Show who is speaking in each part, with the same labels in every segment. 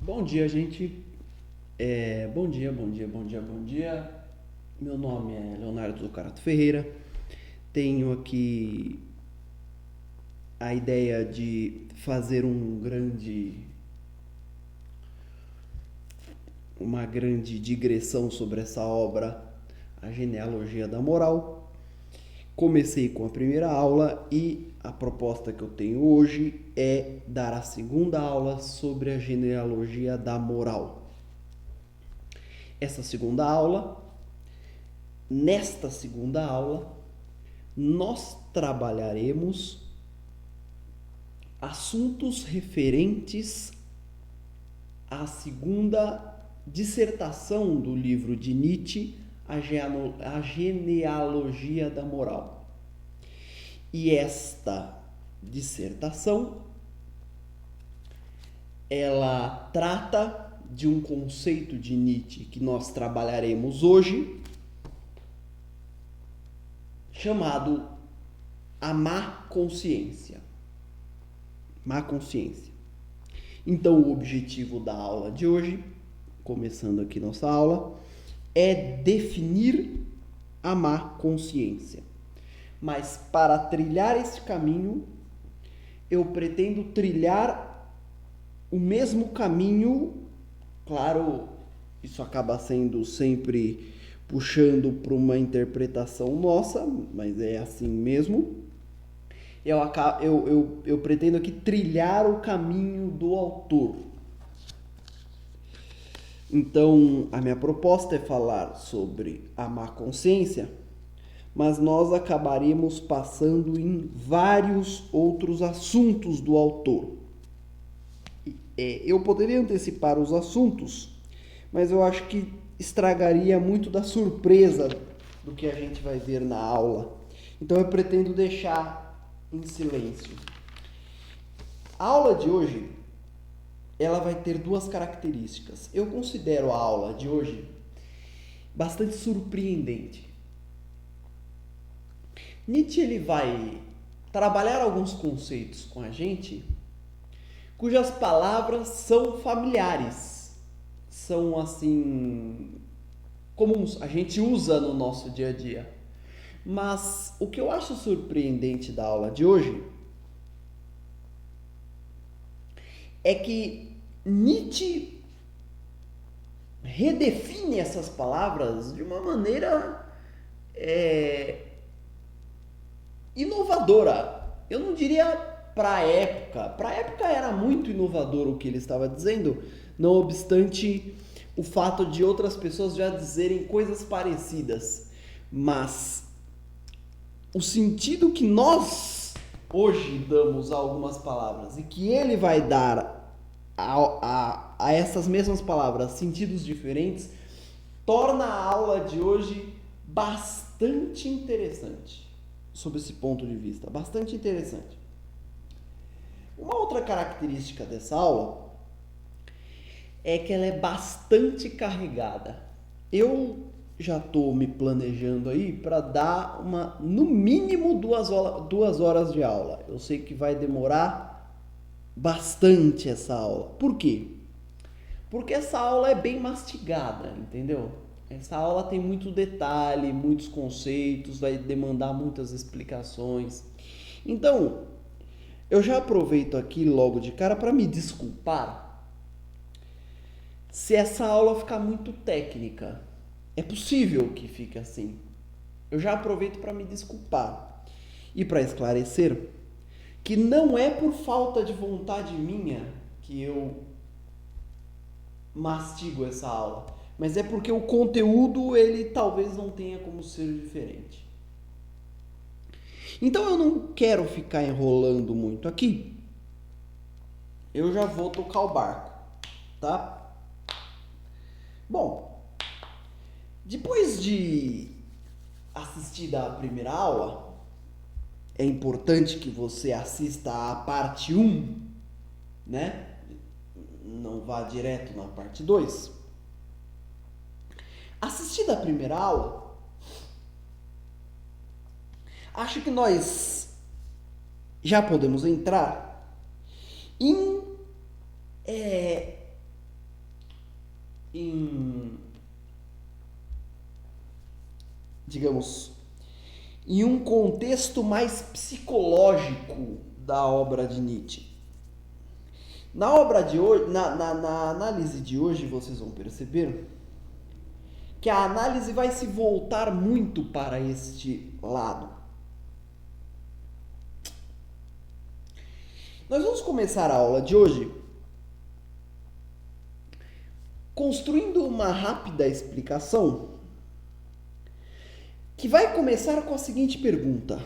Speaker 1: Bom dia, gente. Bom dia, bom dia, bom dia, bom dia. Meu nome é Leonardo Zucarato Ferreira. Tenho aqui a ideia de fazer uma grande digressão sobre essa obra, A Genealogia da Moral. Comecei com a primeira aula e a proposta que eu tenho hoje é dar a segunda aula sobre a genealogia da moral. Essa segunda aula Nesta segunda aula, nós trabalharemos assuntos referentes à segunda dissertação do livro de Nietzsche, A Genealogia da Moral. E esta dissertação, ela trata de um conceito de Nietzsche que nós trabalharemos hoje, chamado a má consciência. Má consciência. Então, o objetivo da aula de hoje, começando aqui nossa aula, é definir a má consciência. Mas para trilhar esse caminho, eu pretendo trilhar o mesmo caminho. Claro, isso acaba sendo sempre puxando para uma interpretação nossa, mas é assim mesmo. Eu pretendo aqui trilhar o caminho do autor. Então, a minha proposta é falar sobre a má consciência, mas nós acabaremos passando em vários outros assuntos do autor. Eu poderia antecipar os assuntos, mas eu acho que estragaria muito da surpresa do que a gente vai ver na aula. Então eu pretendo deixar em silêncio. A aula de hoje, ela vai ter duas características. Eu considero a aula de hoje bastante surpreendente. Nietzsche ele vai trabalhar alguns conceitos com a gente cujas palavras são familiares, são assim comuns, a gente usa no nosso dia a dia. Mas o que eu acho surpreendente da aula de hoje é que Nietzsche redefine essas palavras de uma maneira inovadora. Eu não diria para a época. Para a época era muito inovador o que ele estava dizendo, não obstante o fato de outras pessoas já dizerem coisas parecidas. Mas o sentido que nós hoje damos a algumas palavras e que ele vai dar a essas mesmas palavras sentidos diferentes torna a aula de hoje bastante interessante. Sob esse ponto de vista, bastante interessante. Uma outra característica dessa aula é que ela é bastante carregada. Eu já estou me planejando aí para dar no mínimo 2 horas de aula. Eu sei que vai demorar bastante essa aula. Por quê? Porque essa aula é bem mastigada, entendeu? Essa aula tem muito detalhe, muitos conceitos, vai demandar muitas explicações. Então, eu já aproveito aqui logo de cara para me desculpar se essa aula ficar muito técnica. É possível que fique assim. Eu já aproveito para me desculpar e para esclarecer que não é por falta de vontade minha que eu mastigo essa aula, mas é porque o conteúdo ele talvez não tenha como ser diferente. Então eu não quero ficar enrolando muito aqui. Eu já vou tocar o barco, tá? Bom, depois de assistir a primeira aula, é importante que você assista a parte 1, né? Não vá direto na parte 2. Assistida a primeira aula, acho que nós já podemos entrar em digamos, em um contexto mais psicológico da obra de Nietzsche. Na obra de hoje, na análise de hoje, vocês vão perceber que a análise vai se voltar muito para este lado. Nós vamos começar a aula de hoje construindo uma rápida explicação que vai começar com a seguinte pergunta: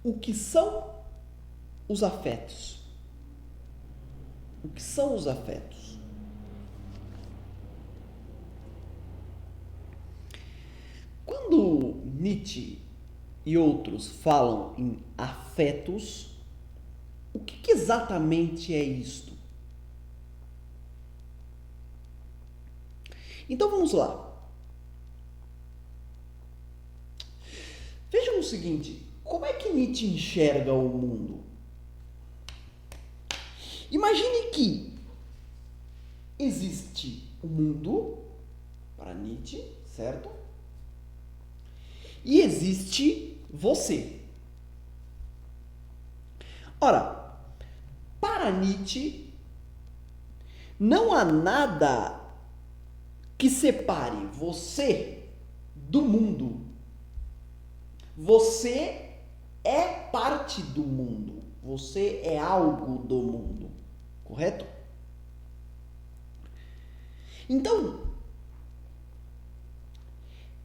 Speaker 1: o que são os afetos? O que são os afetos? Quando Nietzsche e outros falam em afetos, o que exatamente é isto? Então vamos lá. Vejam o seguinte, como é que Nietzsche enxerga o mundo? Imagine que existe o mundo, para Nietzsche, certo? E existe você. Ora, para Nietzsche, não há nada que separe você do mundo. Você é parte do mundo. Você é algo do mundo. Correto? Então,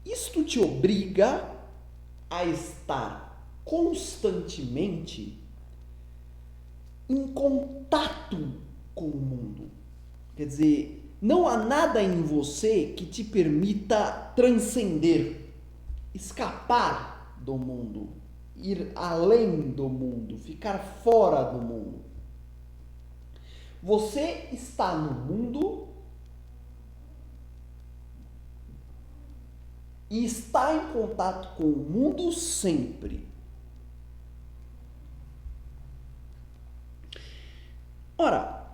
Speaker 1: isto te obriga a estar constantemente em contato com o mundo. Quer dizer, não há nada em você que te permita transcender, escapar do mundo, ir além do mundo, ficar fora do mundo. Você está no mundo e está em contato com o mundo sempre. Ora,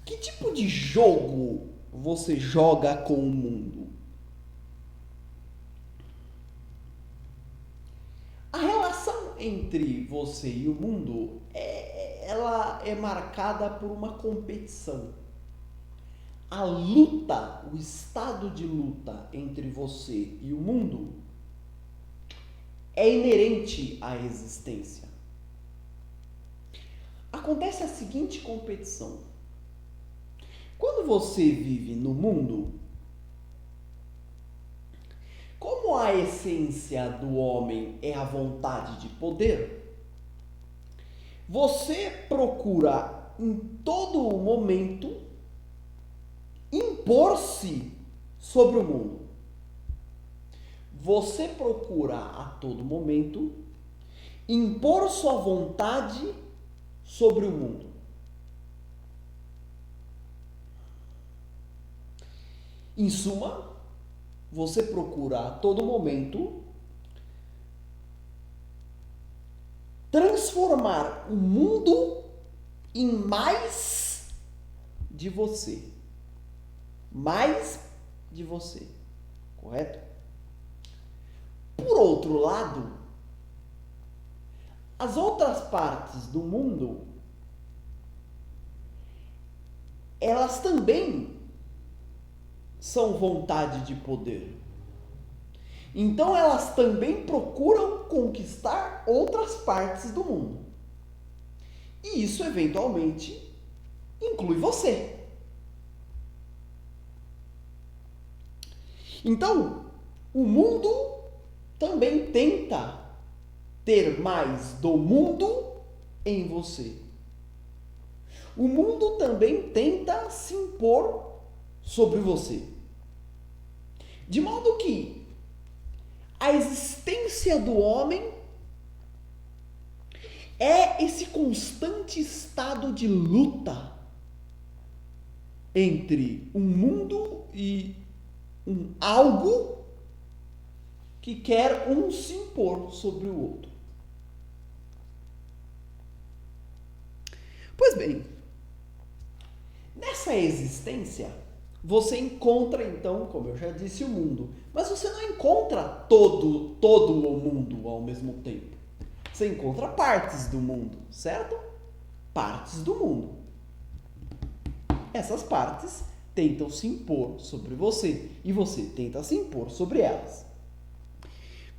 Speaker 1: que tipo de jogo você joga com o mundo? A relação entre você e o mundo ela é marcada por uma competição. A luta, o estado de luta entre você e o mundo é inerente à existência. Acontece a seguinte competição. Quando você vive no mundo, como a essência do homem é a vontade de poder, você procura em todo momento impor-se sobre o mundo. Você procura a todo momento impor sua vontade sobre o mundo. Em suma, você procura a todo momento transformar o mundo em mais de você. Mais de você. Correto? Por outro lado, as outras partes do mundo, elas também são vontade de poder. Então elas também procuram conquistar outras partes do mundo. E isso eventualmente inclui você. Então, o mundo também tenta ter mais do mundo em você. O mundo também tenta se impor sobre você. De modo que a existência do homem é esse constante estado de luta entre um mundo e um algo que quer um se impor sobre o outro. Pois bem, nessa existência, você encontra então, como eu já disse, o mundo. Mas você não encontra todo o mundo ao mesmo tempo. Você encontra partes do mundo, certo? Partes do mundo. Essas partes tentam se impor sobre você e você tenta se impor sobre elas.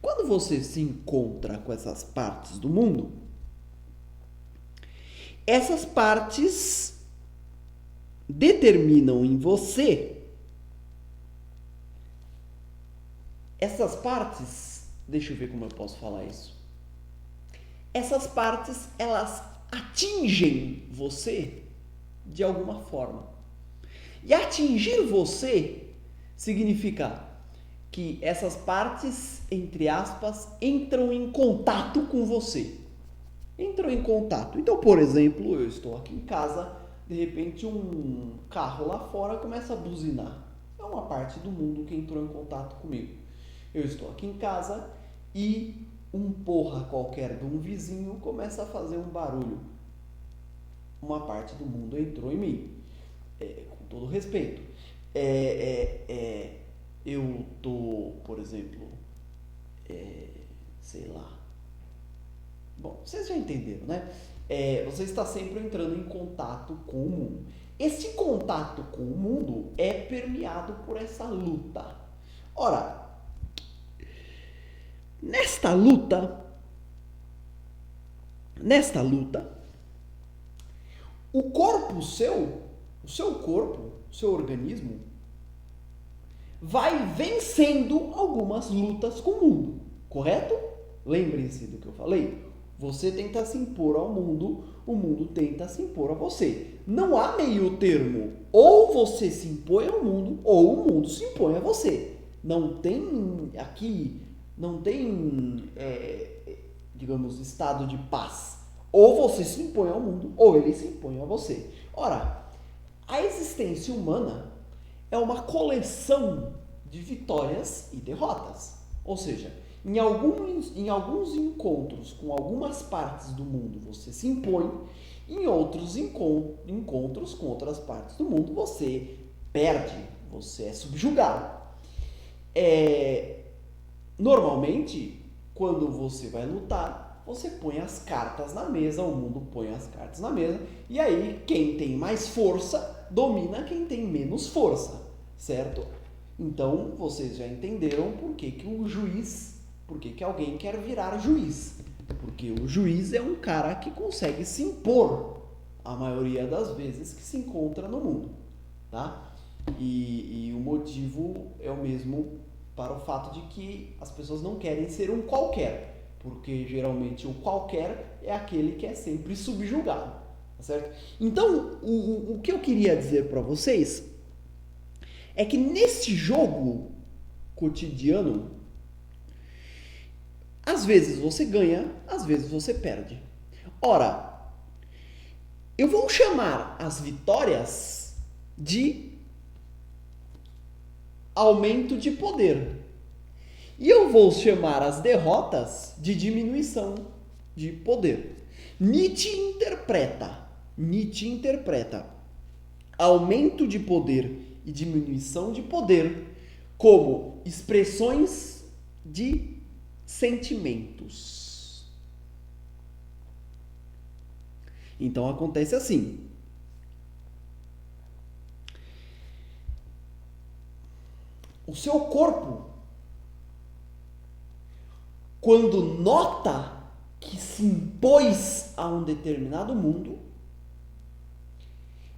Speaker 1: Quando você se encontra com essas partes do mundo, essas partes determinam em você. Essas partes, deixa eu ver como eu posso falar isso. Essas partes, elas atingem você de alguma forma. E atingir você significa que essas partes, entre aspas, entram em contato com você. Entram em contato. Então, por exemplo, eu estou aqui em casa, de repente um carro lá fora começa a buzinar. É uma parte do mundo que entrou em contato comigo. Eu estou aqui em casa e um porra qualquer de um vizinho começa a fazer um barulho. Uma parte do mundo entrou em mim. Com todo respeito. Eu tô, por exemplo, sei lá. Bom, vocês já entenderam, né? Você está sempre entrando em contato com o mundo. Esse contato com o mundo é permeado por essa luta. Ora, nesta luta, o corpo seu, o seu corpo, o seu organismo, vai vencendo algumas lutas com o mundo, correto? Lembrem-se do que eu falei. Você tenta se impor ao mundo, o mundo tenta se impor a você. Não há meio termo. Ou você se impõe ao mundo, ou o mundo se impõe a você. Não tem aqui, digamos, estado de paz. Ou você se impõe ao mundo, ou ele se impõe a você. Ora, a existência humana é uma coleção de vitórias e derrotas. Ou seja, em alguns encontros com algumas partes do mundo você se impõe, em outros encontros com outras partes do mundo você perde, você é subjugado. Normalmente, quando você vai lutar, você põe as cartas na mesa, o mundo põe as cartas na mesa, e aí quem tem mais força domina quem tem menos força, certo? Então, vocês já entenderam por que alguém quer virar juiz. Porque o juiz é um cara que consegue se impor a maioria das vezes que se encontra no mundo, tá? E o motivo é o mesmo para o fato de que as pessoas não querem ser um qualquer, porque geralmente o qualquer é aquele que é sempre subjugado, tá certo? Então, o que eu queria dizer para vocês é que nesse jogo cotidiano, às vezes você ganha, às vezes você perde. Ora, eu vou chamar as vitórias de aumento de poder. E eu vou chamar as derrotas de diminuição de poder. Nietzsche interpreta aumento de poder e diminuição de poder como expressões de sentimentos. Então acontece assim. O seu corpo, quando nota que se impôs a um determinado mundo,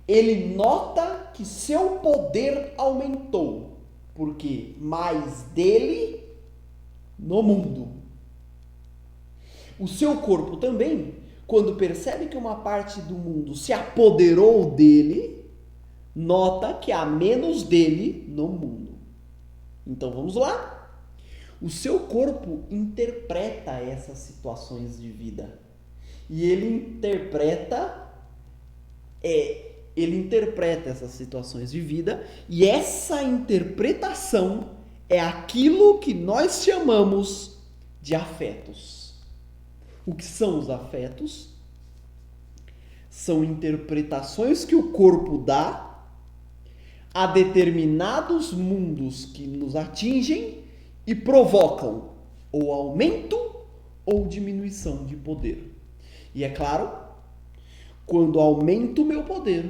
Speaker 1: ele nota que seu poder aumentou, porque mais dele no mundo. O seu corpo também, quando percebe que uma parte do mundo se apoderou dele, nota que há menos dele no mundo. Então vamos lá. O seu corpo interpreta essas situações de vida. E ele interpreta essas situações de vida, e essa interpretação é aquilo que nós chamamos de afetos. O que são os afetos? São interpretações que o corpo dá a determinados mundos que nos atingem e provocam ou aumento ou diminuição de poder. E é claro, quando aumento o meu poder,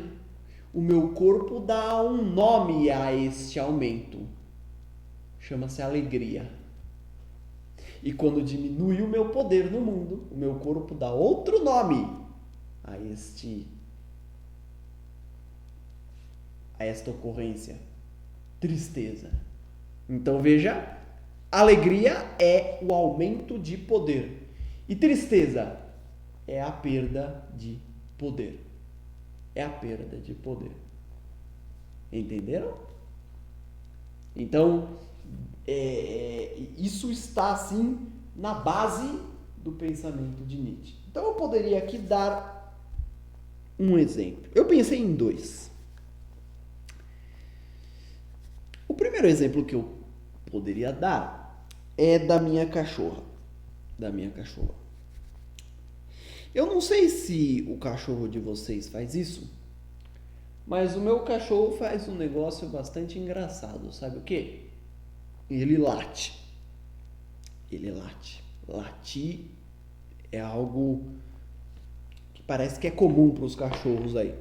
Speaker 1: o meu corpo dá um nome a este aumento. Chama-se alegria. E quando diminui o meu poder no mundo, o meu corpo dá outro nome a esta ocorrência. Tristeza. Então veja, alegria é o aumento de poder. E tristeza é a perda de poder. É a perda de poder. Entenderam? Então, isso está assim na base do pensamento de Nietzsche. Então eu poderia aqui dar um exemplo. Eu pensei em dois. O primeiro exemplo que eu poderia dar é da minha cachorra. Eu não sei se o cachorro de vocês faz isso, mas o meu cachorro faz um negócio bastante engraçado. Sabe o quê? Ele late. Latir é algo que parece que é comum para os cachorros aí.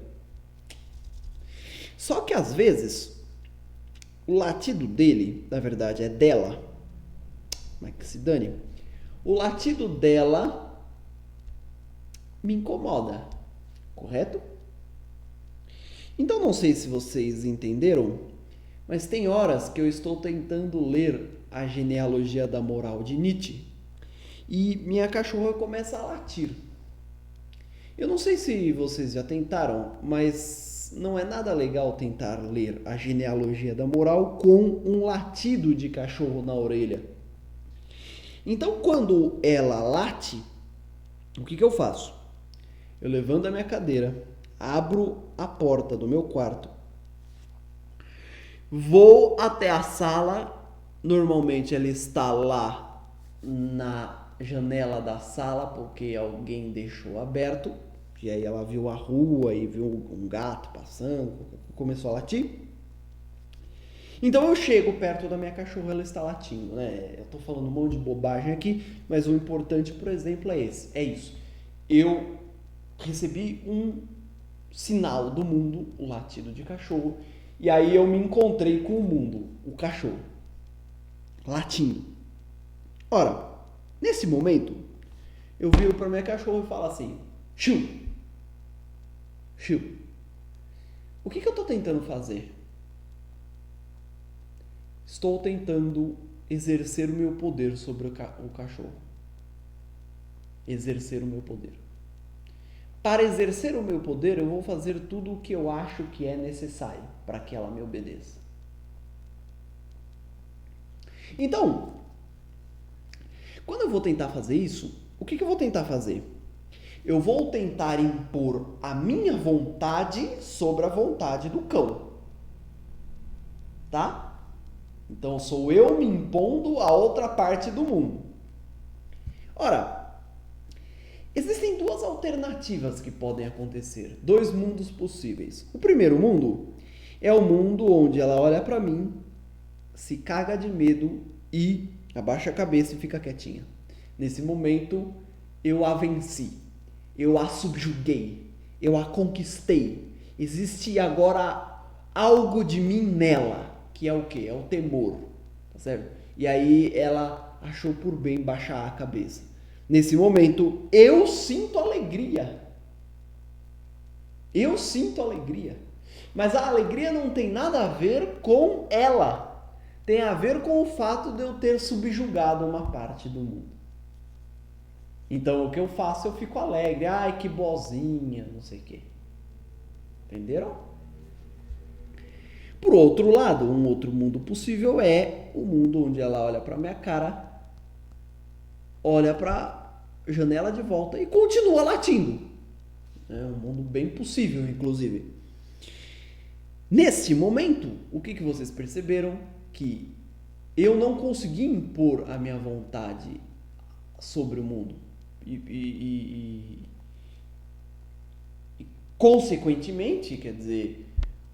Speaker 1: Só que às vezes o latido dele, na verdade é dela, mas que se dane, o latido dela me incomoda, correto? Então não sei se vocês entenderam, mas tem horas que eu estou tentando ler a genealogia da moral de Nietzsche e minha cachorra começa a latir. Eu não sei se vocês já tentaram, mas não é nada legal tentar ler a genealogia da moral com um latido de cachorro na orelha. Então, quando ela late, o que eu faço? Eu levanto a minha cadeira, abro a porta do meu quarto, vou até a sala. Normalmente ela está lá na janela da sala porque alguém deixou aberto. E aí ela viu a rua e viu um gato passando, começou a latir. Então eu chego perto da minha cachorra, ela está latindo, né? Eu tô falando um monte de bobagem aqui, mas o importante, por exemplo, é isso. Eu recebi um sinal do mundo, o latido de cachorro, e aí eu me encontrei com o mundo, o cachorro, latindo. Ora, nesse momento, eu viro para minha cachorra e falo assim: Xiu, o que eu estou tentando fazer? Estou tentando exercer o meu poder sobre o cachorro. Exercer o meu poder. Para exercer o meu poder, eu vou fazer tudo o que eu acho que é necessário para que ela me obedeça. Então, quando eu vou tentar fazer isso, o que eu vou tentar fazer? Eu vou tentar impor a minha vontade sobre a vontade do cão. Tá? Então, sou eu me impondo a outra parte do mundo. Ora, existem duas alternativas que podem acontecer. Dois mundos possíveis. O primeiro mundo é o mundo onde ela olha pra mim, se caga de medo e abaixa a cabeça e fica quietinha. Nesse momento, eu a venci. Eu a subjuguei. Eu a conquistei. Existe agora algo de mim nela, que é o quê? É o temor. Tá certo? E aí ela achou por bem baixar a cabeça. Nesse momento, eu sinto alegria. Eu sinto alegria. Mas a alegria não tem nada a ver com ela. Tem a ver com o fato de eu ter subjugado uma parte do mundo. Então, o que eu faço? Eu fico alegre. Ai, que boazinha, não sei o quê. Entenderam? Por outro lado, um outro mundo possível é o mundo onde ela olha para minha cara, olha para a janela de volta e continua latindo. É um mundo bem possível, inclusive. Nesse momento, o que vocês perceberam? Que eu não consegui impor a minha vontade sobre o mundo. E consequentemente, quer dizer,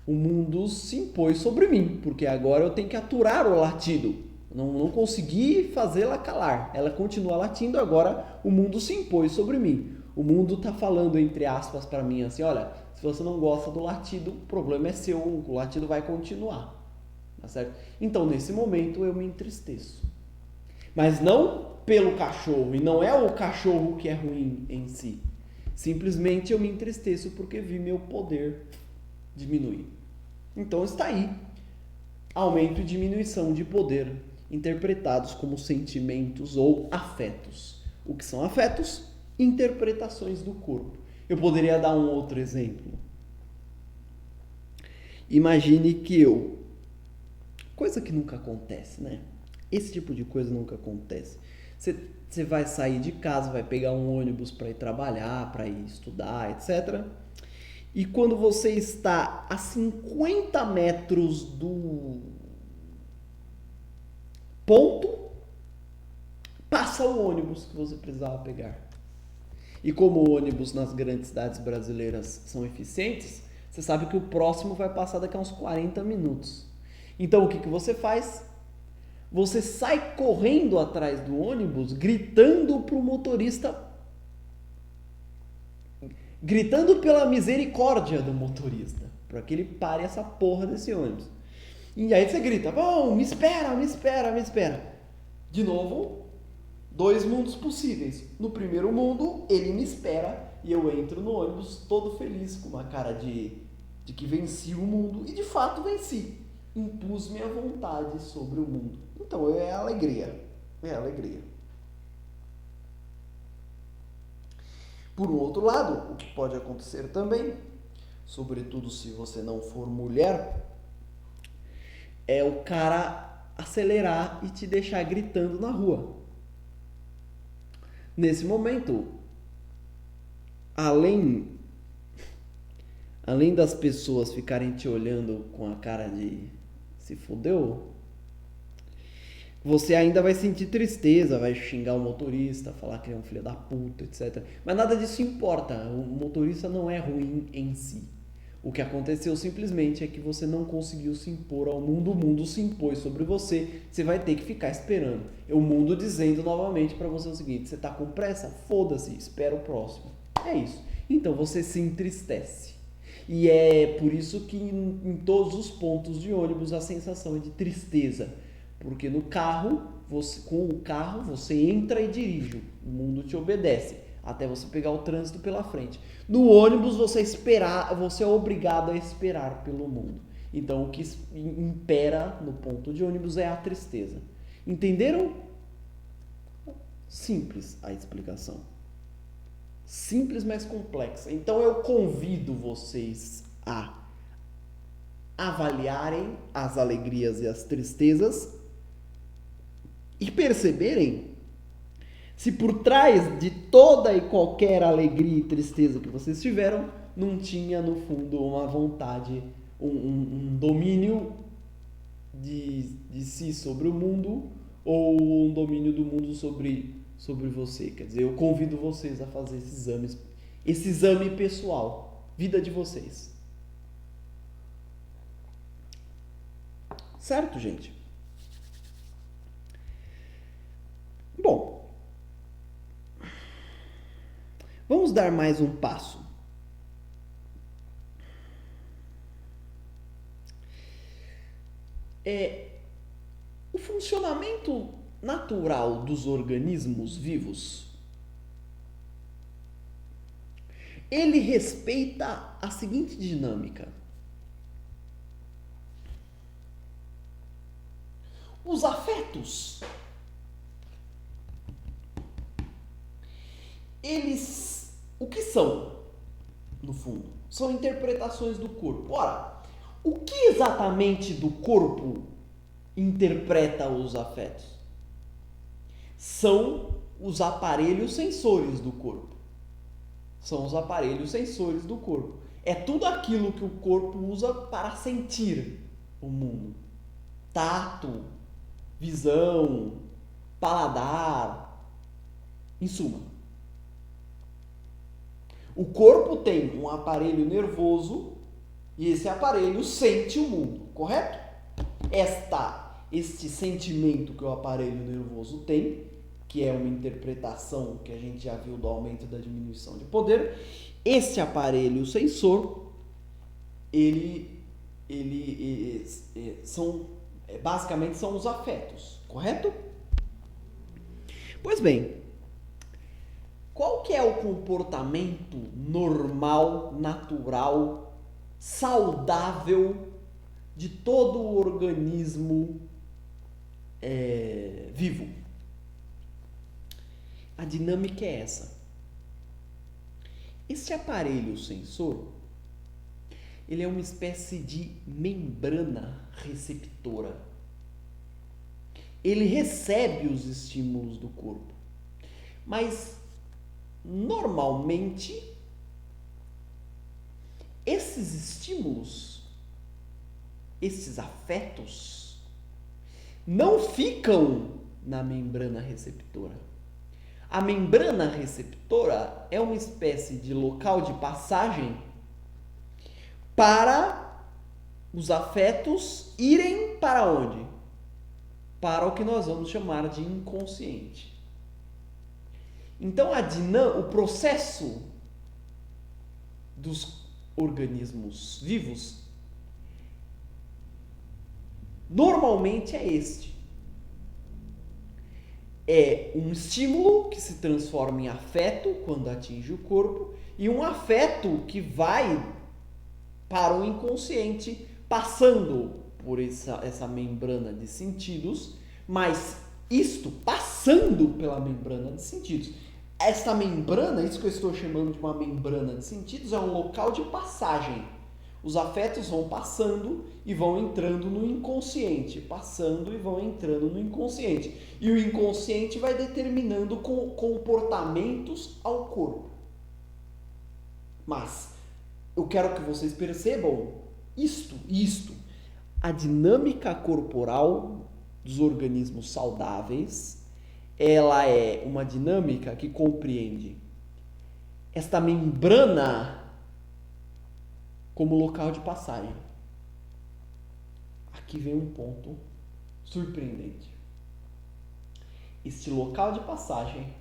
Speaker 1: O mundo se impôs sobre mim, porque agora eu tenho que aturar o latido. Não consegui fazê-la calar. Ela continua latindo, agora o mundo se impôs sobre mim. O mundo está falando, entre aspas, para mim assim, olha, se você não gosta do latido, o problema é seu, o latido vai continuar. Tá certo? Então, nesse momento, eu me entristeço. Mas não pelo cachorro, e não é o cachorro que é ruim em si. Simplesmente eu me entristeço porque vi meu poder diminuir. Então está aí. Aumento e diminuição de poder, interpretados como sentimentos ou afetos. O que são afetos? Interpretações do corpo. Eu poderia dar um outro exemplo. Imagine que coisa que nunca acontece, né? Esse tipo de coisa nunca acontece. Você vai sair de casa, vai pegar um ônibus para ir trabalhar, para ir estudar, etc. E quando você está a 50 metros do ponto, passa o ônibus que você precisava pegar. E como o ônibus nas grandes cidades brasileiras são eficientes, você sabe que o próximo vai passar daqui a uns 40 minutos. Então o que você faz? Você sai correndo atrás do ônibus, gritando para o motorista, gritando pela misericórdia do motorista, para que ele pare essa porra desse ônibus. E aí você grita, bom, me espera, me espera, me espera. De novo, 2 mundos possíveis. No primeiro mundo, ele me espera e eu entro no ônibus todo feliz, com uma cara de que venci o mundo. E de fato venci. Impus minha vontade sobre o mundo. Então é alegria. É alegria. Por um outro lado, o que pode acontecer também, sobretudo se você não for mulher, é o cara acelerar e te deixar gritando na rua. Nesse momento, além das pessoas ficarem te olhando com a cara de se fudeu, você ainda vai sentir tristeza, vai xingar o motorista, falar que ele é um filho da puta, etc. Mas nada disso importa, o motorista não é ruim em si. O que aconteceu simplesmente é que você não conseguiu se impor ao mundo, o mundo se impôs sobre você, você vai ter que ficar esperando. É o mundo dizendo novamente para você o seguinte, você tá com pressa? Foda-se, espera o próximo. É isso. Então você se entristece. E é por isso que em todos os pontos de ônibus a sensação é de tristeza. Porque no carro, com o carro, você entra e dirige, o mundo te obedece, até você pegar o trânsito pela frente. No ônibus, você é obrigado a esperar pelo mundo. Então, o que impera no ponto de ônibus é a tristeza. Entenderam? Simples a explicação. Simples, mas complexa. Então, eu convido vocês a avaliarem as alegrias e as tristezas e perceberem se por trás de toda e qualquer alegria e tristeza que vocês tiveram, não tinha no fundo uma vontade, um domínio de si sobre o mundo ou um domínio do mundo sobre você. Quer dizer, eu convido vocês a fazer esse exame pessoal, vida de vocês. Certo, gente? Bom, vamos dar mais um passo. O funcionamento natural dos organismos vivos, ele respeita a seguinte dinâmica. Os afetos, eles, o que são, no fundo? São interpretações do corpo. Ora, o que exatamente do corpo interpreta os afetos? São os aparelhos sensores do corpo. São os aparelhos sensores do corpo. É tudo aquilo que o corpo usa para sentir o mundo. Tato, visão, paladar, em suma. O corpo tem um aparelho nervoso E esse aparelho sente o mundo, correto? Este sentimento que o aparelho nervoso tem, que é uma interpretação que a gente já viu do aumento e da diminuição de poder, esse aparelho sensor, basicamente são os afetos, correto? Pois bem, qual que é o comportamento normal, natural, saudável de todo o organismo vivo? A dinâmica é essa. Este aparelho sensor, ele é uma espécie de membrana receptora. Ele recebe os estímulos do corpo, mas normalmente esses estímulos, esses afetos, não ficam na membrana receptora. A membrana receptora é uma espécie de local de passagem para os afetos irem para onde? Para o que nós vamos chamar de inconsciente. Então, o processo dos organismos vivos normalmente é este. É um estímulo que se transforma em afeto quando atinge o corpo e um afeto que vai para o inconsciente, passando por essa membrana de sentidos, mas isto passando pela membrana de sentidos. Esta membrana, isso que eu estou chamando de uma membrana de sentidos, é um local de passagem. Os afetos vão passando e vão entrando no inconsciente, passando e vão entrando no inconsciente. E o inconsciente vai determinando comportamentos ao corpo. Mas eu quero que vocês percebam isto. A dinâmica corporal dos organismos saudáveis, ela é uma dinâmica que compreende esta membrana como local de passagem. Aqui vem um ponto surpreendente. Este local de passagem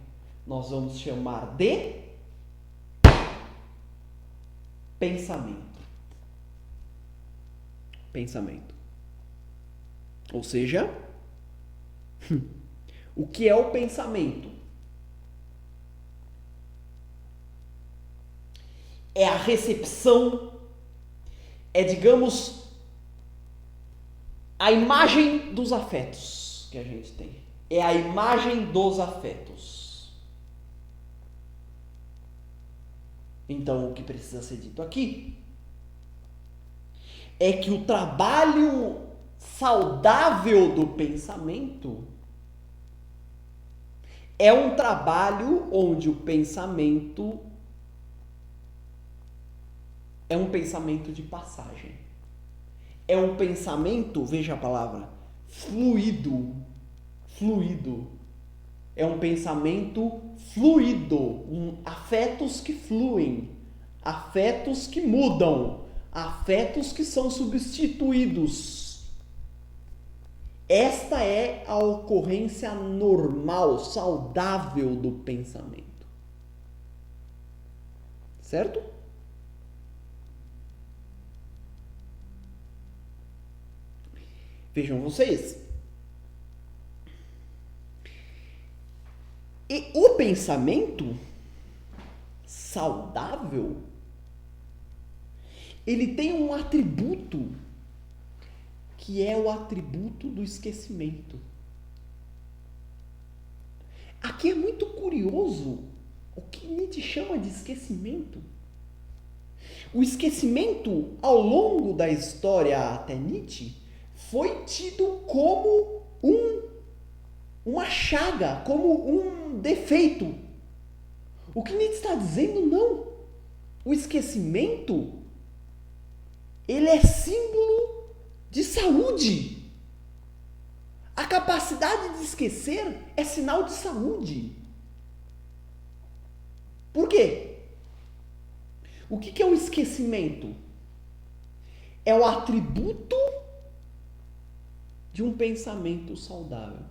Speaker 1: nós vamos chamar de pensamento. Pensamento. Ou seja, o que é o pensamento? É a recepção, digamos, a imagem dos afetos que a gente tem. É a imagem dos afetos. Então, o que precisa ser dito aqui é que o trabalho saudável do pensamento é um trabalho onde o pensamento é um pensamento de passagem. É um pensamento, veja a palavra, fluido. É um pensamento fluido, afetos que fluem, afetos que mudam, afetos que são substituídos. Esta é a ocorrência normal, saudável do pensamento. Certo? Vejam vocês. E o pensamento saudável, ele tem um atributo que é o atributo do esquecimento. Aqui é muito curioso o que Nietzsche chama de esquecimento. O esquecimento, ao longo da história até Nietzsche, foi tido como uma chaga, como um defeito. O que Nietzsche está dizendo, não. O esquecimento, ele é símbolo de saúde. A capacidade de esquecer é sinal de saúde. Por quê? O que é o esquecimento? é o atributo de um pensamento saudável.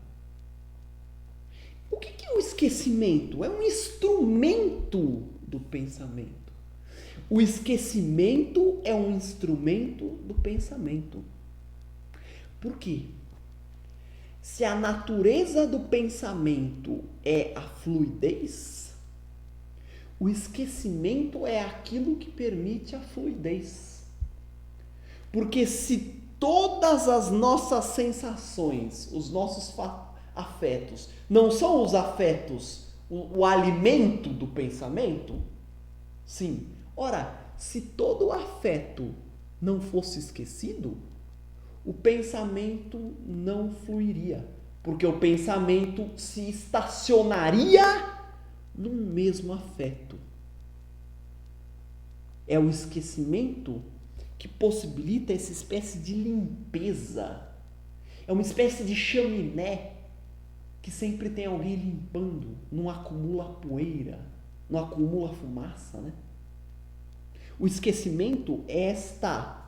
Speaker 1: O que é o esquecimento? É um instrumento do pensamento. O esquecimento é um instrumento do pensamento. Por quê? Se a natureza do pensamento é a fluidez, o esquecimento é aquilo que permite a fluidez. Porque se todas as nossas sensações, os nossos afetos, não são os afetos o alimento do pensamento? Sim. Ora, se todo o afeto não fosse esquecido, o pensamento não fluiria, porque o pensamento se estacionaria num mesmo afeto. É o esquecimento que possibilita essa espécie de limpeza. É uma espécie de chaminé que sempre tem alguém limpando, não acumula poeira, não acumula fumaça, né? O esquecimento é esta,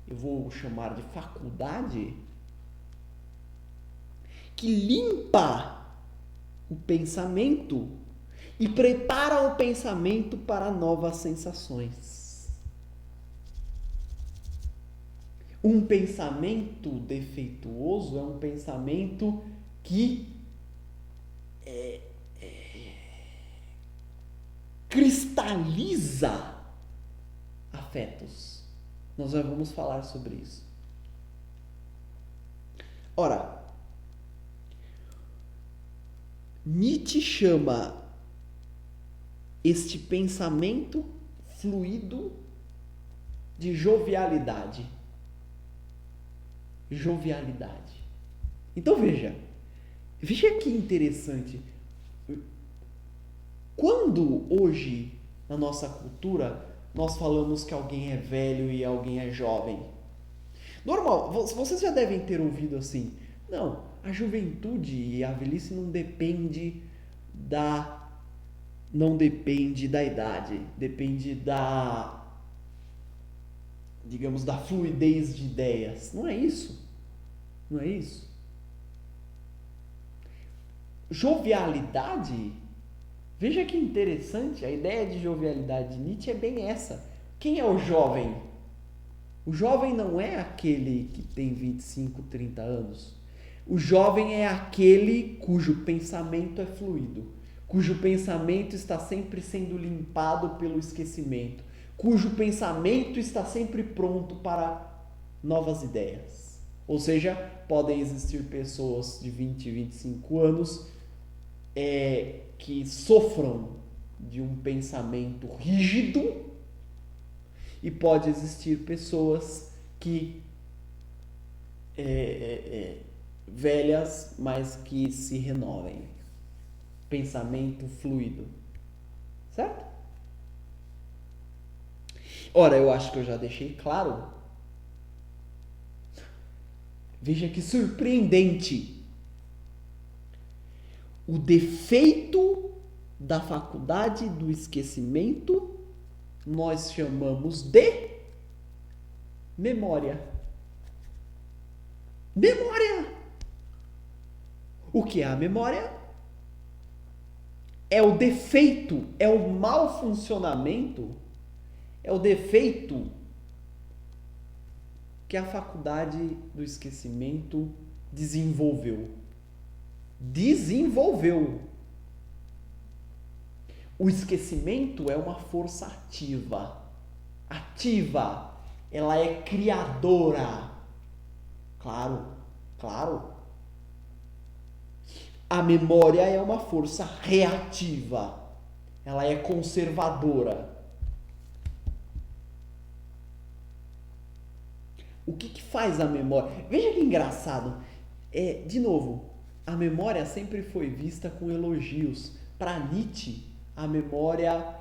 Speaker 1: eu vou chamar de faculdade, que limpa o pensamento e prepara o pensamento para novas sensações. Um pensamento defeituoso é um pensamento que cristaliza afetos. Nós já vamos falar sobre isso. Ora, Nietzsche chama este pensamento fluido de jovialidade. Jovialidade. Então veja que interessante. Quando hoje, na nossa cultura, nós falamos que alguém é velho e alguém é jovem. Normal, vocês já devem ter ouvido assim. Não, a juventude e a velhice não depende da idade, depende digamos, da fluidez de ideias. Não é isso. Não é isso. Jovialidade, veja que interessante, a ideia de jovialidade de Nietzsche é bem essa. Quem é o jovem? O jovem não é aquele que tem 25, 30 anos. O jovem é aquele cujo pensamento é fluido, cujo pensamento está sempre sendo limpado pelo esquecimento, cujo pensamento está sempre pronto para novas ideias. Ou seja, podem existir pessoas de 20, 25 anos que sofram de um pensamento rígido, e pode existir pessoas que velhas, mas que se renovem. Pensamento fluido. Certo? Ora, eu acho que eu já deixei claro. Veja que surpreendente. O defeito da faculdade do esquecimento nós chamamos de memória. Memória! O que é a memória? É o defeito, é o mau funcionamento, é o defeito que a faculdade do esquecimento desenvolveu. O esquecimento é uma força ativa. Ativa. Ela é criadora. Claro. A memória é uma força reativa. Ela é conservadora. O que faz a memória? Veja que engraçado. De novo, a memória sempre foi vista com elogios. Para Nietzsche, a memória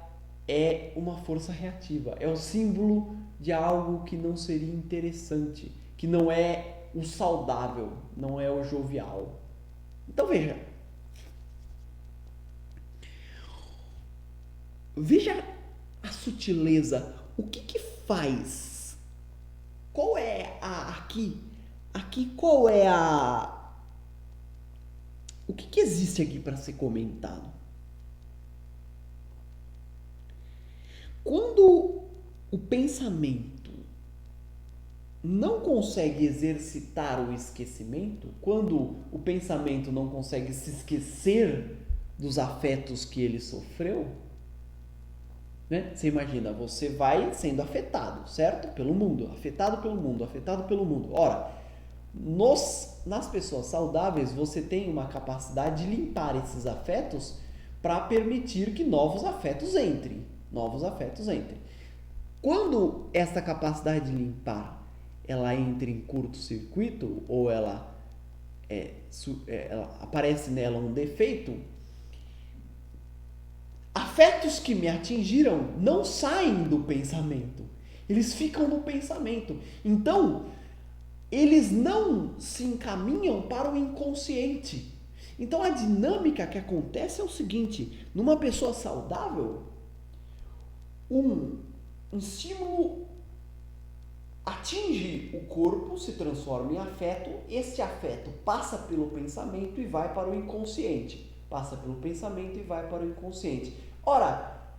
Speaker 1: é uma força reativa. É o símbolo de algo que não seria interessante, que não é o saudável, não é o jovial. Então veja a sutileza. O que faz qual é aqui qual é o que existe aqui para ser comentado? Quando o pensamento não consegue exercitar o esquecimento, quando o pensamento não consegue se esquecer dos afetos que ele sofreu, né? Você imagina, você vai sendo afetado, certo? Pelo mundo, afetado pelo mundo, afetado pelo mundo. Ora, nas pessoas saudáveis, você tem uma capacidade de limpar esses afetos para permitir que novos afetos entrem. Quando essa capacidade de limpar ela entra em curto-circuito ou ela aparece nela um defeito, afetos que me atingiram não saem do pensamento, eles ficam no pensamento. Então, eles não se encaminham para o inconsciente. Então, a dinâmica que acontece é o seguinte: numa pessoa saudável, um estímulo atinge o corpo, se transforma em afeto, este afeto passa pelo pensamento e vai para o inconsciente. Ora,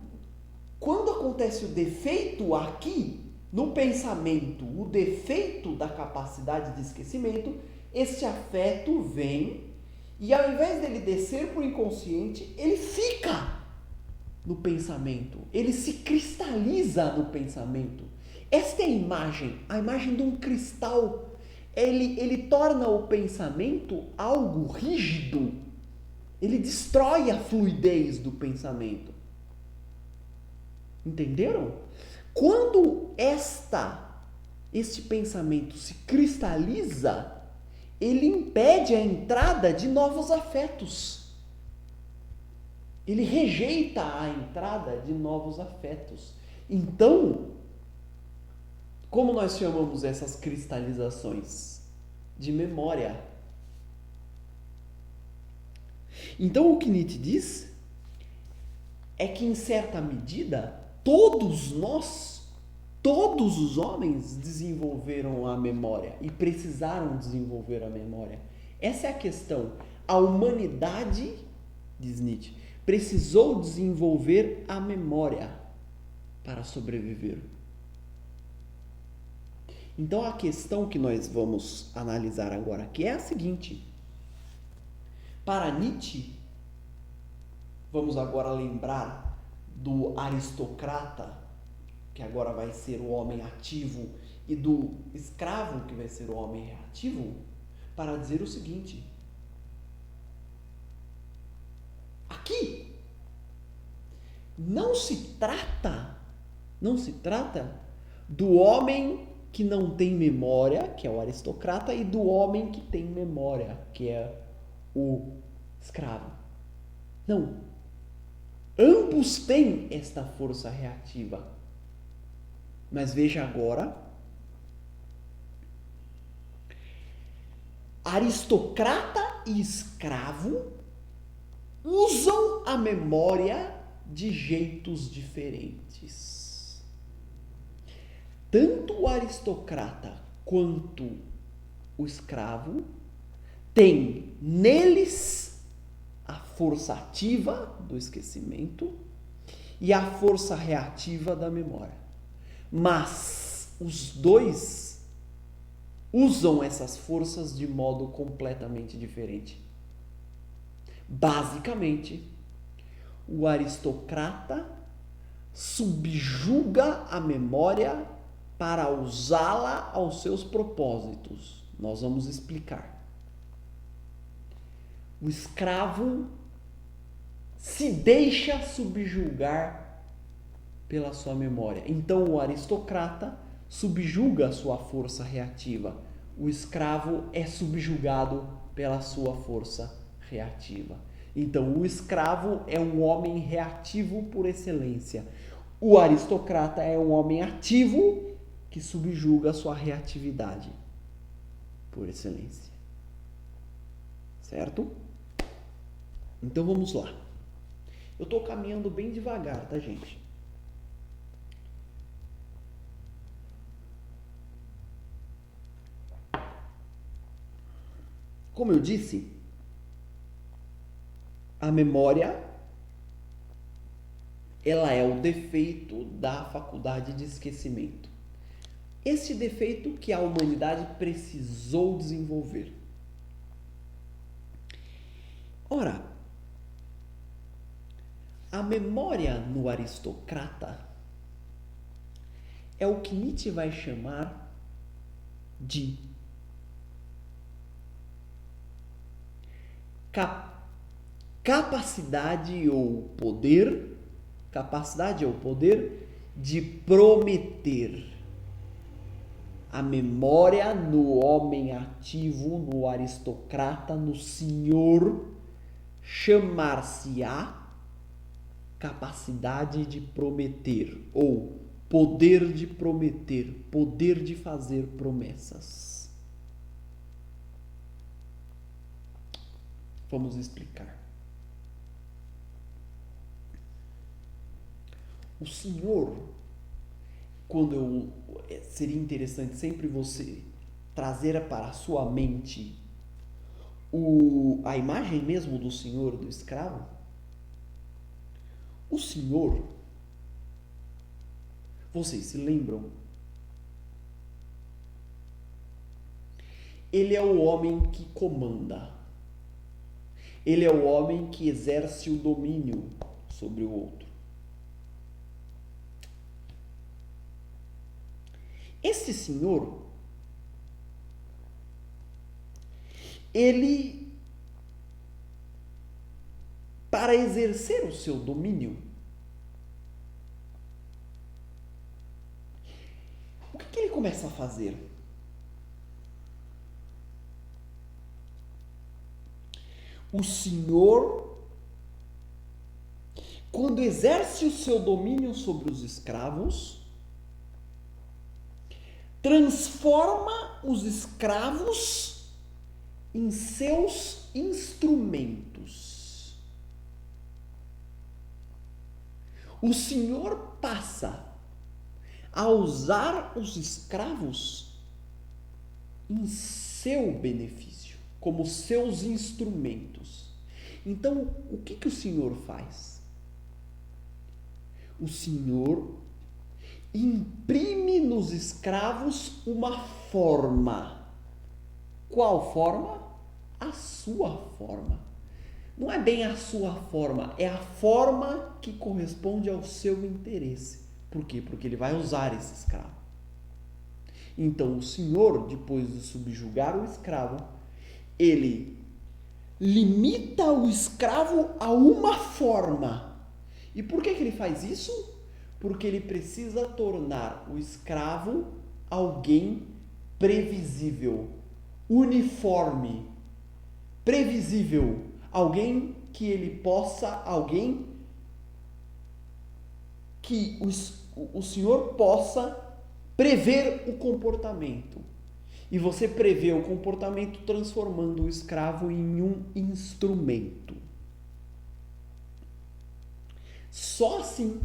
Speaker 1: quando acontece o defeito aqui, no pensamento, o defeito da capacidade de esquecimento, este afeto vem e ao invés dele descer para o inconsciente, ele fica no pensamento, ele se cristaliza no pensamento. Esta é a imagem de um cristal. Ele torna o pensamento algo rígido, ele destrói a fluidez do pensamento. Entenderam? Quando este pensamento se cristaliza, ele impede a entrada de novos afetos. Ele rejeita a entrada de novos afetos. Então, como nós chamamos essas cristalizações? De memória. Então, o que Nietzsche diz é que, em certa medida, todos os homens desenvolveram a memória e precisaram desenvolver a memória. Essa é a questão. A humanidade, diz Nietzsche, precisou desenvolver a memória para sobreviver. Então, a questão que nós vamos analisar agora aqui é a seguinte. Para Nietzsche, vamos agora lembrar do aristocrata, que agora vai ser o homem ativo, e do escravo, que vai ser o homem reativo, para dizer o seguinte. Aqui não se trata do homem que não tem memória, que é o aristocrata, e do homem que tem memória, que é o escravo. Não. Ambos têm esta força reativa. Mas veja agora, aristocrata e escravo usam a memória de jeitos diferentes. Tanto o aristocrata quanto o escravo têm neles a força ativa do esquecimento e a força reativa da memória. Mas os dois usam essas forças de modo completamente diferente. Basicamente, o aristocrata subjuga a memória para usá-la aos seus propósitos. Nós vamos explicar. O escravo se deixa subjugar pela sua memória. Então, o aristocrata subjuga a sua força reativa. O escravo é subjugado pela sua força reativa. Então, o escravo é um homem reativo por excelência. O aristocrata é um homem ativo que subjuga a sua reatividade por excelência. Certo? Então, vamos lá. Eu estou caminhando bem devagar, tá, gente? Como eu disse, a memória, ela é o defeito da faculdade de esquecimento. Esse defeito que a humanidade precisou desenvolver. Ora, a memória no aristocrata é o que Nietzsche vai chamar de capacidade ou poder de prometer. A memória no homem ativo, no aristocrata, no senhor, chamar-se-á capacidade de prometer, ou poder de prometer, poder de fazer promessas. Vamos explicar. O senhor, seria interessante sempre você trazer para a sua mente a imagem mesmo do senhor, do escravo. O senhor, vocês se lembram? Ele é o homem que comanda. Ele é o homem que exerce o domínio sobre o outro. Esse senhor, ele, para exercer o seu domínio, o que ele começa a fazer? O senhor, quando exerce o seu domínio sobre os escravos, transforma os escravos em seus instrumentos. O senhor passa a usar os escravos em seu benefício, como seus instrumentos. Então, o que o senhor faz? O senhor imprime nos escravos uma forma. Qual forma? A sua forma. Não é bem a sua forma, é a forma que corresponde ao seu interesse. Por quê? Porque ele vai usar esse escravo. Então, o senhor, depois de subjugar o escravo, ele limita o escravo a uma forma. E por que ele faz isso? Porque ele precisa tornar o escravo alguém previsível, uniforme, previsível, alguém que ele possa, alguém que o senhor possa prever o comportamento. E você prevê o comportamento transformando o escravo em um instrumento. Só assim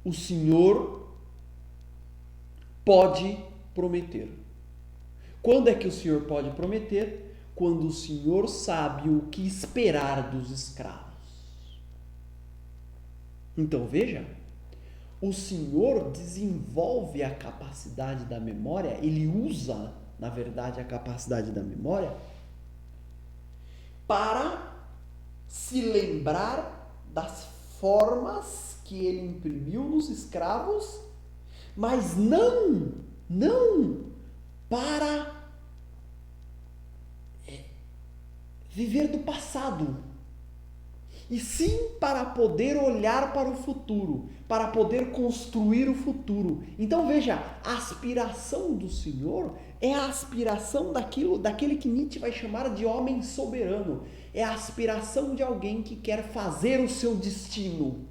Speaker 1: o senhor pode prometer. Quando é que o senhor pode prometer? Quando o senhor sabe o que esperar dos escravos. Então veja, o senhor desenvolve a capacidade da memória, ele usa, na verdade, a capacidade da memória para se lembrar das formas que ele imprimiu nos escravos, mas não para viver do passado, e sim para poder olhar para o futuro, para poder construir o futuro. Então veja, a aspiração do Senhor é a aspiração daquele que Nietzsche vai chamar de homem soberano. É a aspiração de alguém que quer fazer o seu destino.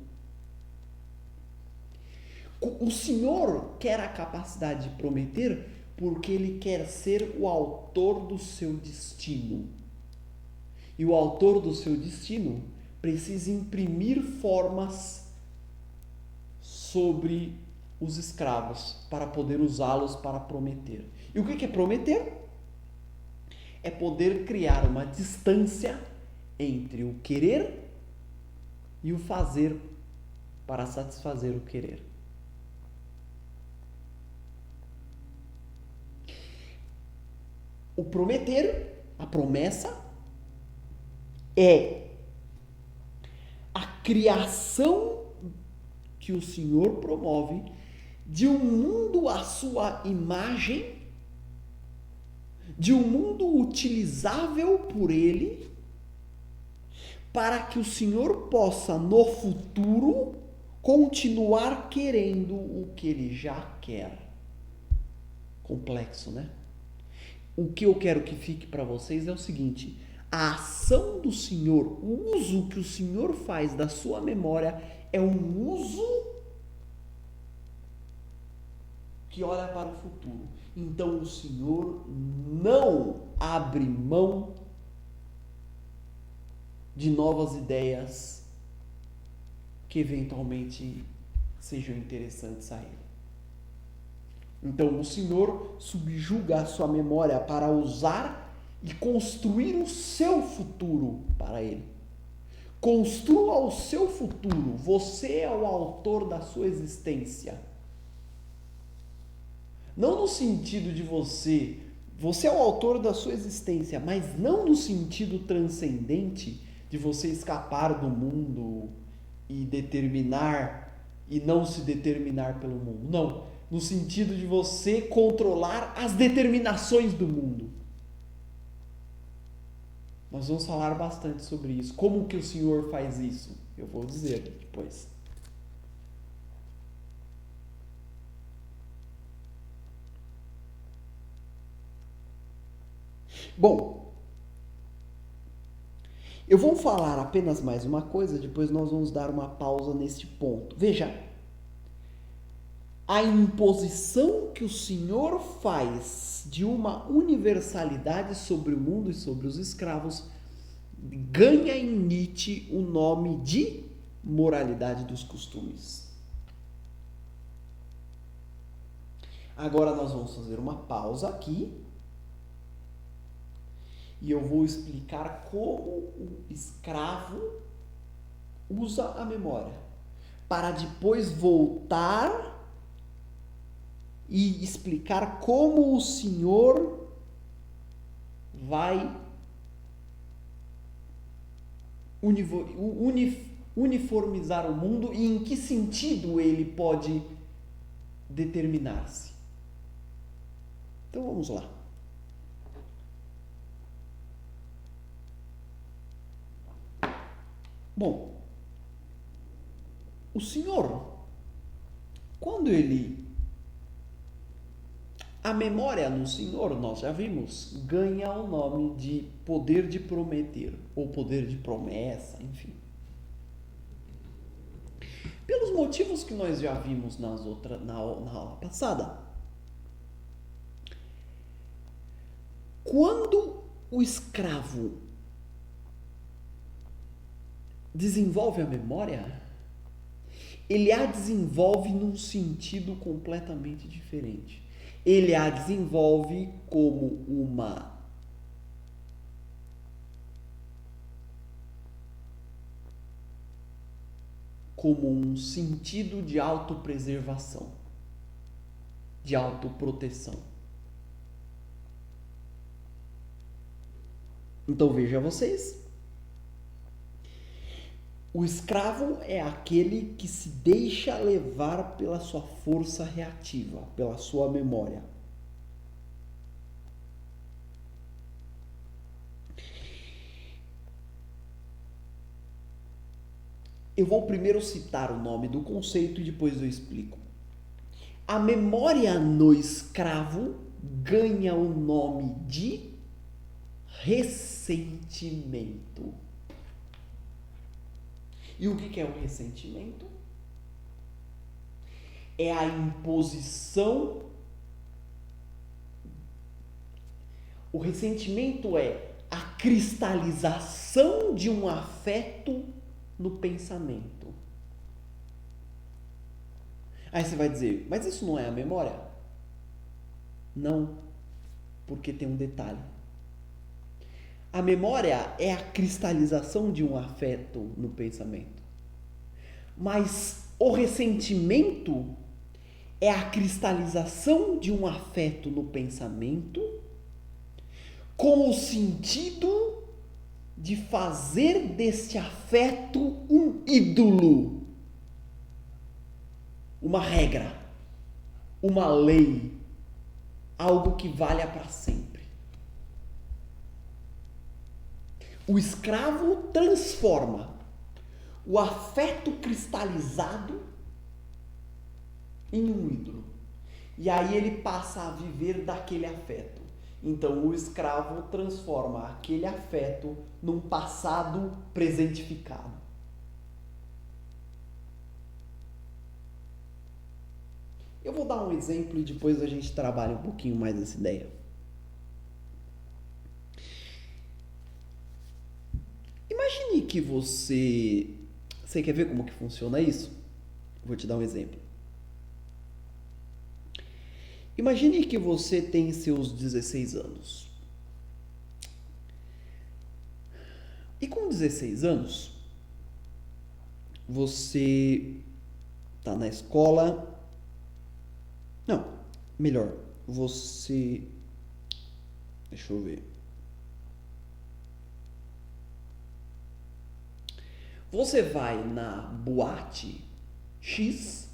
Speaker 1: O Senhor quer a capacidade de prometer porque ele quer ser o autor do seu destino. E o autor do seu destino precisa imprimir formas sobre os escravos para poder usá-los para prometer. E o que é prometer? é poder criar uma distância entre o querer e o fazer para satisfazer o querer. O prometer, a promessa, é a criação que o Senhor promove de um mundo à sua imagem, de um mundo utilizável por Ele, para que o Senhor possa, no futuro, continuar querendo o que Ele já quer. Complexo, né? O que eu quero que fique para vocês é o seguinte: a ação do Senhor, o uso que o Senhor faz da sua memória é um uso que olha para o futuro. Então o Senhor não abre mão de novas ideias que eventualmente sejam interessantes a Ele. Então o Senhor subjuga a sua memória para usar e construir o seu futuro para Ele. Construa o seu futuro. Você é o autor da sua existência. Não no sentido de você é o autor da sua existência, mas não no sentido transcendente de você escapar do mundo e determinar e não se determinar pelo mundo. Não, no sentido de você controlar as determinações do mundo. Nós vamos falar bastante sobre isso. Como que o Senhor faz isso? Eu vou dizer depois. Bom, eu vou falar apenas mais uma coisa, depois nós vamos dar uma pausa neste ponto. Veja, a imposição que o Senhor faz de uma universalidade sobre o mundo e sobre os escravos ganha em Nietzsche o nome de moralidade dos costumes. Agora nós vamos fazer uma pausa aqui e eu vou explicar como o escravo usa a memória para depois voltar e explicar como o Senhor vai uniformizar o mundo e em que sentido ele pode determinar-se. Então vamos lá. Bom, o Senhor, quando a memória no Senhor, nós já vimos, ganha o nome de poder de prometer, ou poder de promessa, enfim. Pelos motivos que nós já vimos na aula passada, quando o escravo desenvolve a memória, ele a desenvolve num sentido completamente diferente. Ele a desenvolve como um sentido de autopreservação, de autoproteção. Então veja vocês, o escravo é aquele que se deixa levar pela sua força reativa, pela sua memória. Eu vou primeiro citar o nome do conceito e depois eu explico. A memória no escravo ganha o nome de ressentimento. E o que é o ressentimento? É a imposição. O ressentimento é a cristalização de um afeto no pensamento. Aí você vai dizer, mas isso não é a memória? Não, porque tem um detalhe. A memória é a cristalização de um afeto no pensamento. Mas o ressentimento é a cristalização de um afeto no pensamento com o sentido de fazer deste afeto um ídolo, uma regra, uma lei, algo que valha para sempre. O escravo transforma o afeto cristalizado em um ídolo. E aí ele passa a viver daquele afeto. Então o escravo transforma aquele afeto num passado presentificado. Eu vou dar um exemplo e depois a gente trabalha um pouquinho mais essa ideia. Imagine que você quer ver como que funciona isso? Vou te dar um exemplo. Imagine que você tem seus 16 anos. E com 16 anos, você está na escola. Não, melhor, você... Deixa eu ver. Você vai na boate X.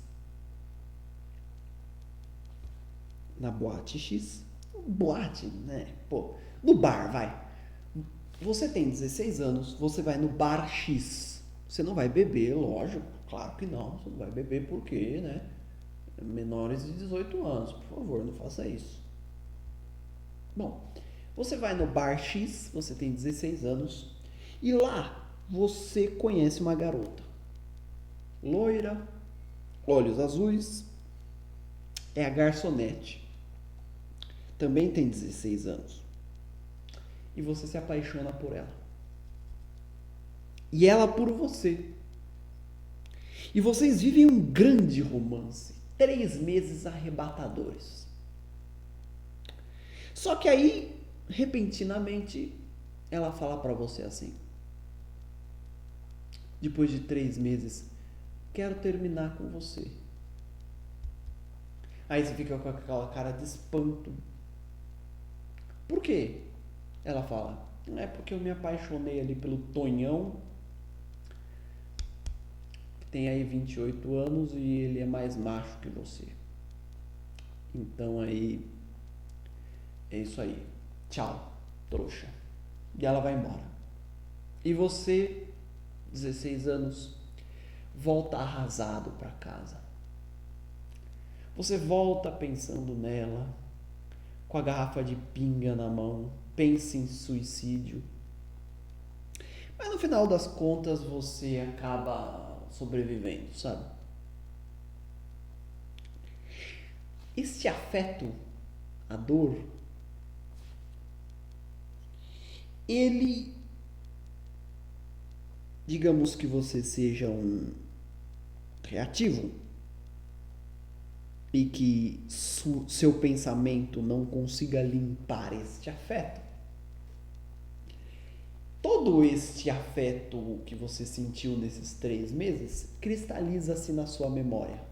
Speaker 1: Na boate X. Boate, né? Pô, no bar, vai. Você tem 16 anos, você vai no bar X. Você não vai beber, lógico. Claro que não. Você não vai beber porque, né? Menores de 18 anos, por favor, não faça isso. Bom, você vai no bar X, você tem 16 anos, e lá você conhece uma garota. Loira, olhos azuis, é a garçonete. Também tem 16 anos. E você se apaixona por ela. E ela por você. E vocês vivem um grande romance. 3 meses arrebatadores. Só que aí, repentinamente, ela fala pra você assim: depois de 3 meses, quero terminar com você. Aí você fica com aquela cara de espanto. Por quê? Ela fala: é porque eu me apaixonei ali pelo Tonhão, que tem aí 28 anos e ele é mais macho que você. Então aí, é isso aí. Tchau, trouxa. E ela vai embora. E você, 16 anos, volta arrasado para casa. Você volta pensando nela, com a garrafa de pinga na mão, pensa em suicídio. Mas no final das contas você acaba sobrevivendo, sabe? Este afeto, a dor, ele, digamos que você seja um reativo e que seu pensamento não consiga limpar este afeto. Todo este afeto que você sentiu nesses 3 meses cristaliza-se na sua memória.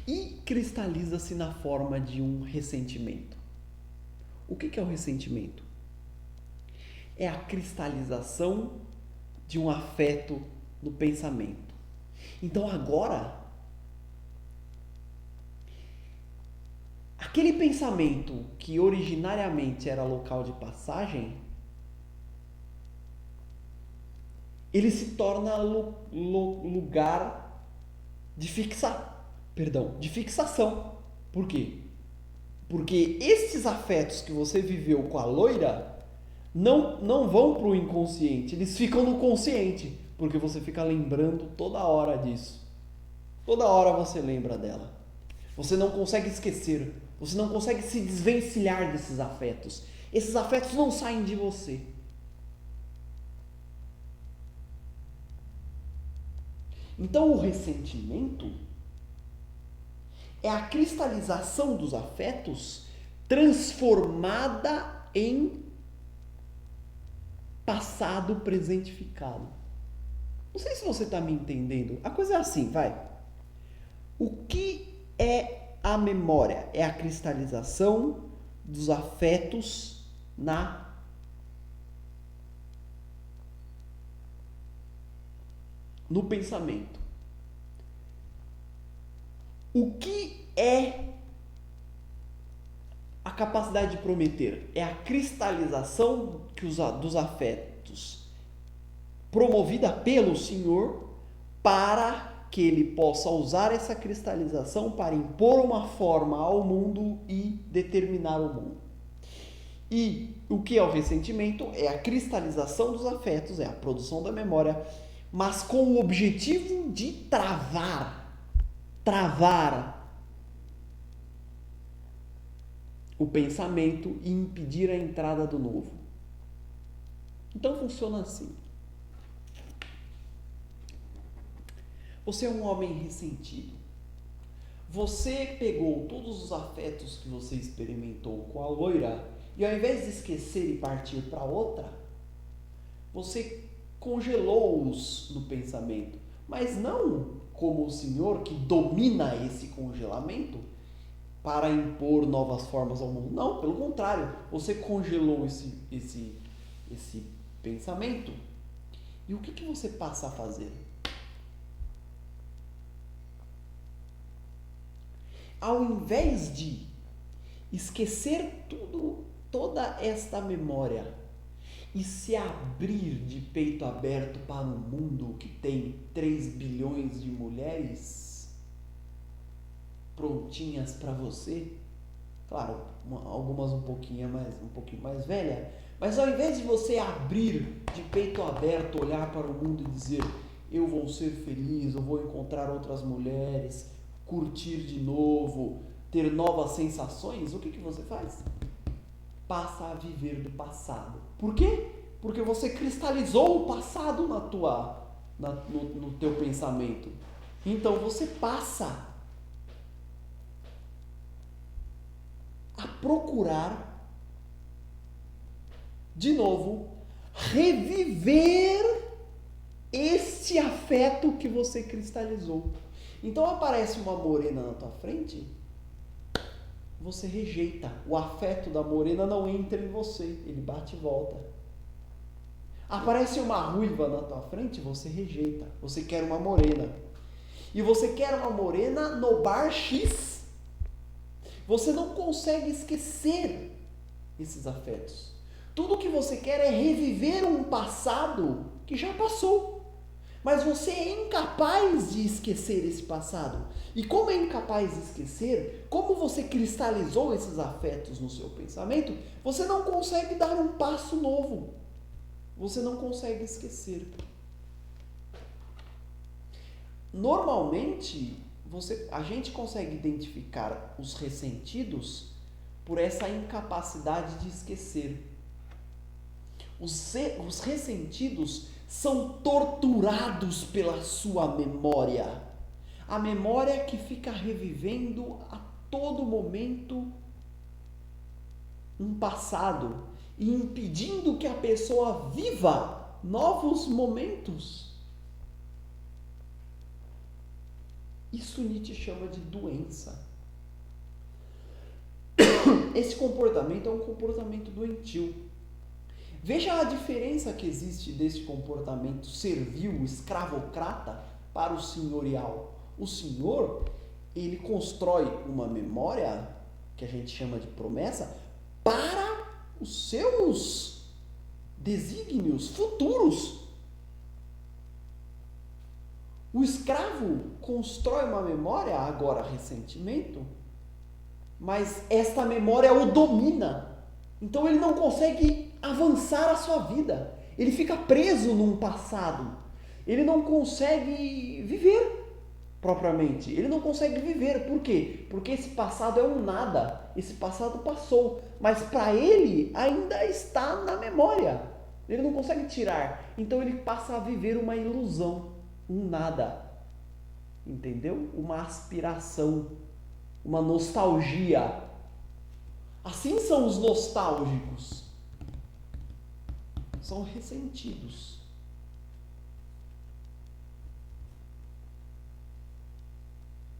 Speaker 1: E cristaliza-se na forma de um ressentimento. O que é o ressentimento? É a cristalização de um afeto no pensamento. Então agora, aquele pensamento que originariamente era local de passagem, ele se torna lugar de fixação. Por quê? Porque esses afetos que você viveu com a loira não vão para o inconsciente, eles ficam no consciente, porque você fica lembrando toda hora disso. Toda hora você lembra dela. Você não consegue esquecer, você não consegue se desvencilhar desses afetos. Esses afetos não saem de você. Então o ressentimento é a cristalização dos afetos transformada em passado presentificado. Não sei se você está me entendendo. A coisa é assim, vai. O que é a memória? É a cristalização dos afetos no pensamento. O que é a capacidade de prometer? É a cristalização dos afetos promovida pelo Senhor para que ele possa usar essa cristalização para impor uma forma ao mundo e determinar o mundo. E o que é o ressentimento? É a cristalização dos afetos, é a produção da memória, mas com o objetivo de travar o pensamento e impedir a entrada do novo. Então funciona assim. Você é um homem ressentido. Você pegou todos os afetos que você experimentou com a loira e ao invés de esquecer e partir para outra, você congelou-os no pensamento. Mas não como o Senhor que domina esse congelamento para impor novas formas ao mundo. Não, pelo contrário, você congelou esse pensamento. E o que você passa a fazer? Ao invés de esquecer toda esta memória e se abrir de peito aberto para um mundo que tem 3 bilhões de mulheres prontinhas para você, claro, algumas um pouquinho mais velha, mas ao invés de você abrir de peito aberto, olhar para o mundo e dizer: eu vou ser feliz, eu vou encontrar outras mulheres, curtir de novo, ter novas sensações, o que você faz? Passa a viver do passado. Por quê? Porque você cristalizou o passado no teu pensamento. Então você passa a procurar de novo reviver este afeto que você cristalizou. Então aparece uma morena na tua frente, você rejeita. O afeto da morena não entra em você, ele bate e volta. Aparece uma ruiva na tua frente, você rejeita. Você quer uma morena. E você quer uma morena no bar X. Você não consegue esquecer esses afetos. Tudo que você quer é reviver um passado que já passou. Mas você é incapaz de esquecer esse passado. E como é incapaz de esquecer, como você cristalizou esses afetos no seu pensamento, você não consegue dar um passo novo. Você não consegue esquecer. Normalmente, a gente consegue identificar os ressentidos por essa incapacidade de esquecer. Os ressentidos são torturados pela sua memória. A memória que fica revivendo a todo momento um passado e impedindo que a pessoa viva novos momentos. Isso Nietzsche chama de doença. Esse comportamento é um comportamento doentio. Veja a diferença que existe desse comportamento servil, escravocrata, para o senhorial. O senhor, ele constrói uma memória, que a gente chama de promessa, para os seus desígnios futuros. O escravo constrói uma memória, agora ressentimento, mas esta memória o domina. Então ele não consegue avançar a sua vida. Ele fica preso num passado. Ele não consegue viver propriamente. Ele não consegue viver. Por quê? Porque esse passado é um nada. Esse passado passou. Mas para ele ainda está na memória. Ele não consegue tirar. Então ele passa a viver uma ilusão. Um nada. Entendeu? Uma aspiração. Uma nostalgia. Assim são os nostálgicos. São ressentidos.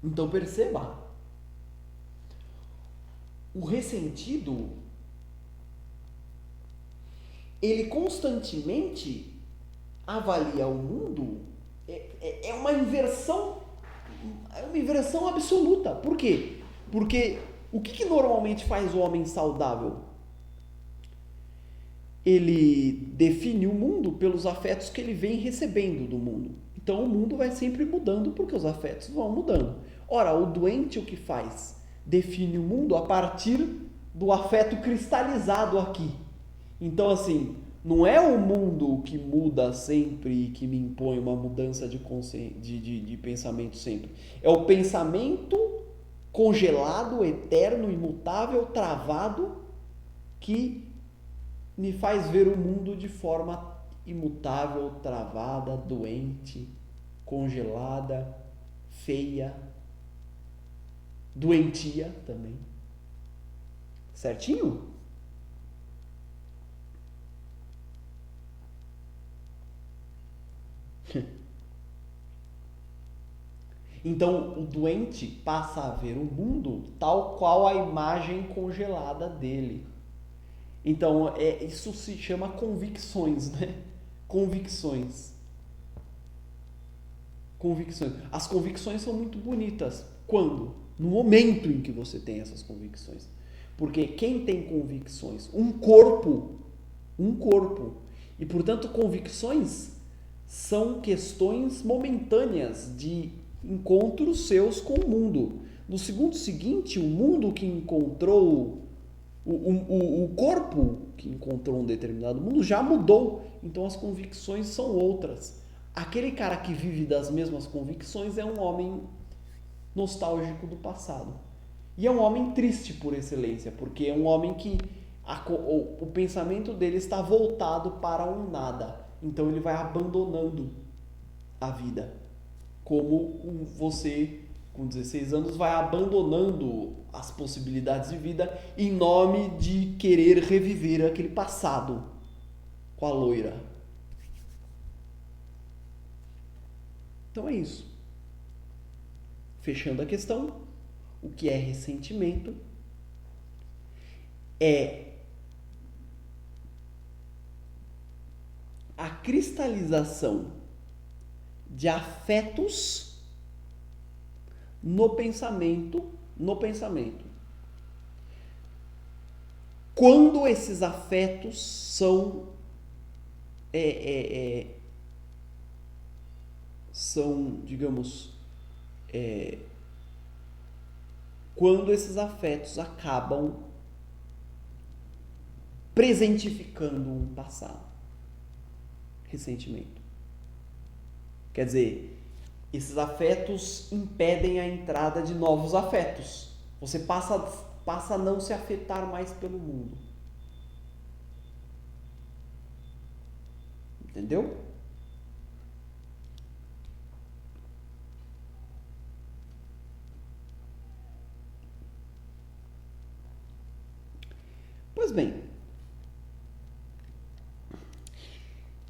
Speaker 1: Então perceba, o ressentido, ele constantemente avalia o mundo, é uma inversão absoluta. Por quê? Porque o que normalmente faz o homem saudável? Ele define o mundo pelos afetos que ele vem recebendo do mundo. Então o mundo vai sempre mudando porque os afetos vão mudando. Ora, o doente o que faz? Define o mundo a partir do afeto cristalizado aqui. Então, assim, não é o mundo que muda sempre e que me impõe uma mudança de pensamento sempre. É o pensamento congelado, eterno, imutável, travado, que me faz ver o mundo de forma imutável, travada, doente, congelada, feia, doentia também. Certinho? Então, o doente passa a ver o mundo tal qual a imagem congelada dele. Então, isso se chama convicções, né? Convicções. As convicções são muito bonitas. Quando? No momento em que você tem essas convicções. Porque quem tem convicções? Um corpo. E, portanto, convicções são questões momentâneas de encontros seus com o mundo. No segundo seguinte, o mundo que encontrou, o corpo que encontrou um determinado mundo já mudou. Então as convicções são outras. Aquele cara que vive das mesmas convicções é um homem nostálgico do passado. E é um homem triste por excelência, porque é um homem que o pensamento dele está voltado para um nada. Então ele vai abandonando a vida. Como você, com 16 anos, vai abandonando as possibilidades de vida em nome de querer reviver aquele passado com a loira. Então é isso. Fechando a questão, o que é ressentimento? É a cristalização de afetos no pensamento. Quando esses afetos são digamos, quando esses afetos acabam presentificando um passado. Ressentimento. Quer dizer, esses afetos impedem a entrada de novos afetos. Você passa a não se afetar mais pelo mundo. Entendeu? Pois bem,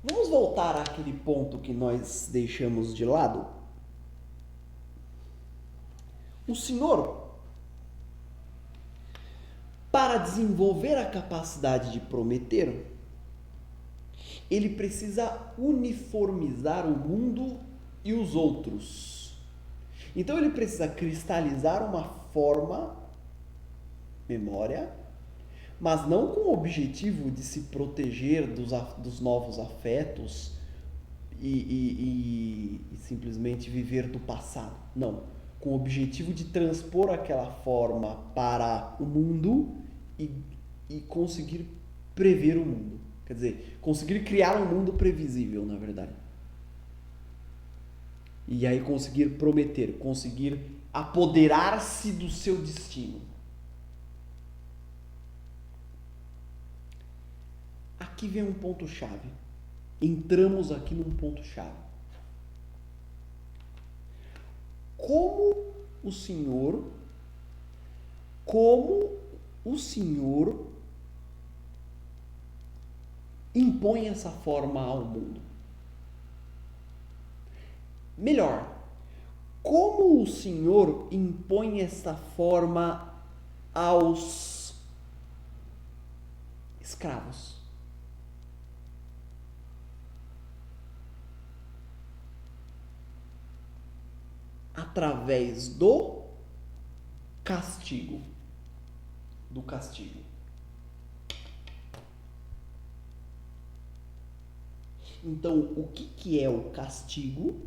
Speaker 1: vamos voltar àquele ponto que nós deixamos de lado. O Senhor, para desenvolver a capacidade de prometer, ele precisa uniformizar o mundo e os outros. Então ele precisa cristalizar uma forma, memória, mas não com o objetivo de se proteger dos novos afetos e simplesmente viver do passado. Não. Com o objetivo de transpor aquela forma para o mundo e conseguir prever o mundo. Quer dizer, conseguir criar um mundo previsível, na verdade. E aí conseguir prometer, conseguir apoderar-se do seu destino. Aqui vem um ponto-chave. Entramos aqui num ponto-chave. Como o Senhor impõe essa forma ao mundo? Melhor, como o Senhor impõe essa forma aos escravos? Através do castigo. Do castigo. Então, o que é o castigo?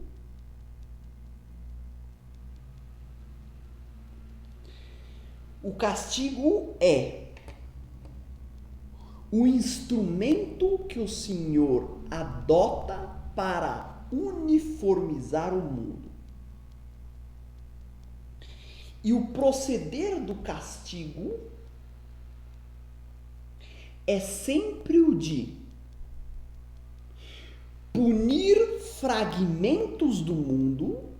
Speaker 1: O castigo é o instrumento que o Senhor adota para uniformizar o mundo. E o proceder do castigo é sempre o de punir fragmentos do mundo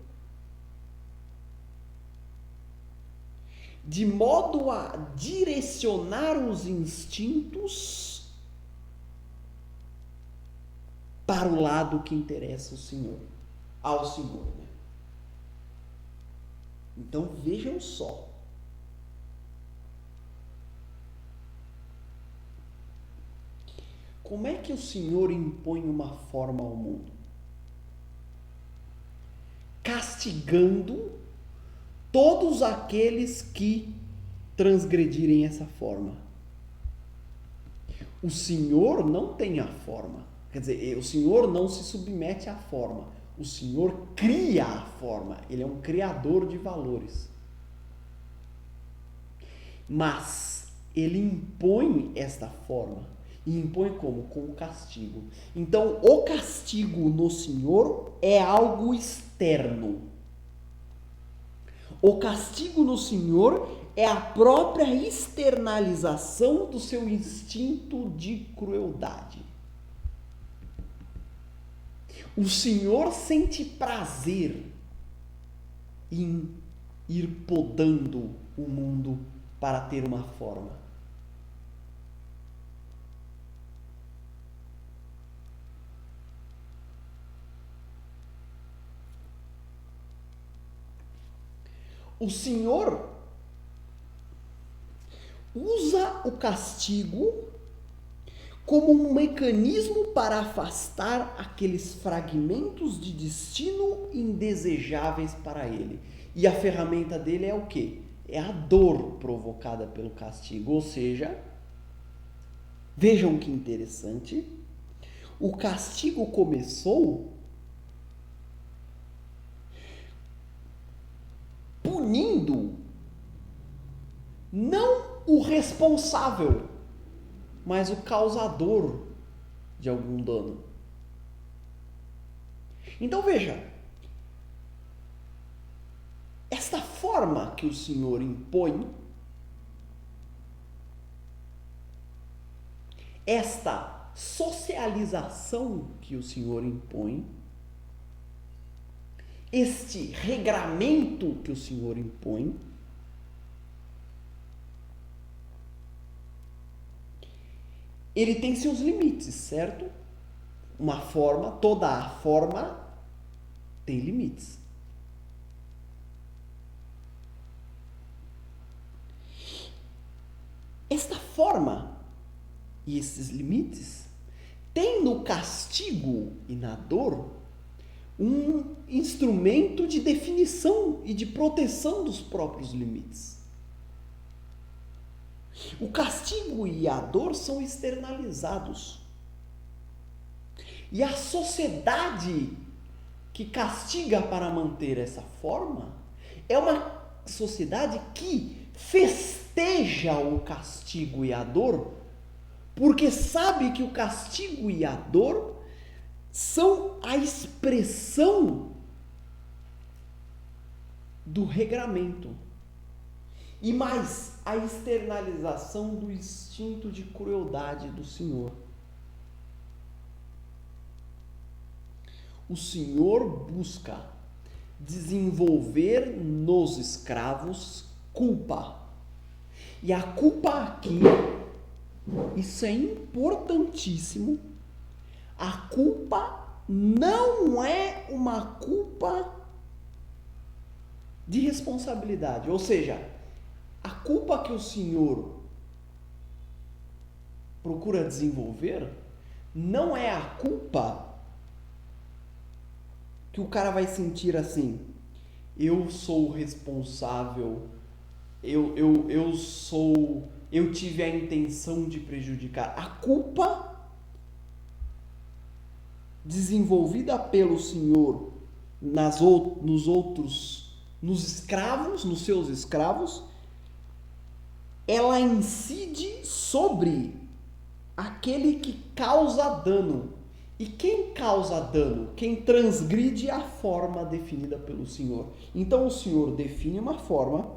Speaker 1: de modo a direcionar os instintos para o lado que interessa ao Senhor. Né? Então vejam só. Como é que o Senhor impõe uma forma ao mundo? Castigando todos aqueles que transgredirem essa forma. O Senhor não tem a forma. Quer dizer, o Senhor não se submete à forma. O Senhor cria a forma. Ele é um criador de valores. Mas ele impõe esta forma. E impõe como? Com o castigo. Então, o castigo no Senhor é algo externo. O castigo no Senhor é a própria externalização do seu instinto de crueldade. O Senhor sente prazer em ir podando o mundo para ter uma forma. O Senhor usa o castigo como um mecanismo para afastar aqueles fragmentos de destino indesejáveis para ele. E a ferramenta dele é o quê? É a dor provocada pelo castigo. Ou seja, vejam que interessante, o castigo começou punindo não o responsável, mas o causador de algum dano. Então veja, esta forma que o Senhor impõe, esta socialização que o Senhor impõe, este regramento que o Senhor impõe, ele tem seus limites, certo? Uma forma, toda a forma tem limites. Esta forma e esses limites tem no castigo e na dor um instrumento de definição e de proteção dos próprios limites. O castigo e a dor são externalizados. E a sociedade que castiga para manter essa forma é uma sociedade que festeja o castigo e a dor, porque sabe que o castigo e a dor são a expressão do regramento. E mais, a externalização do instinto de crueldade do Senhor. O Senhor busca desenvolver nos escravos culpa. E a culpa aqui, isso é importantíssimo, a culpa não é uma culpa de responsabilidade. Ou seja, a culpa que o Senhor procura desenvolver não é a culpa que o cara vai sentir assim: eu sou o responsável, eu tive a intenção de prejudicar. A culpa desenvolvida pelo Senhor nos escravos, nos seus escravos, ela incide sobre aquele que causa dano. E quem causa dano? Quem transgride a forma definida pelo Senhor. Então o Senhor define uma forma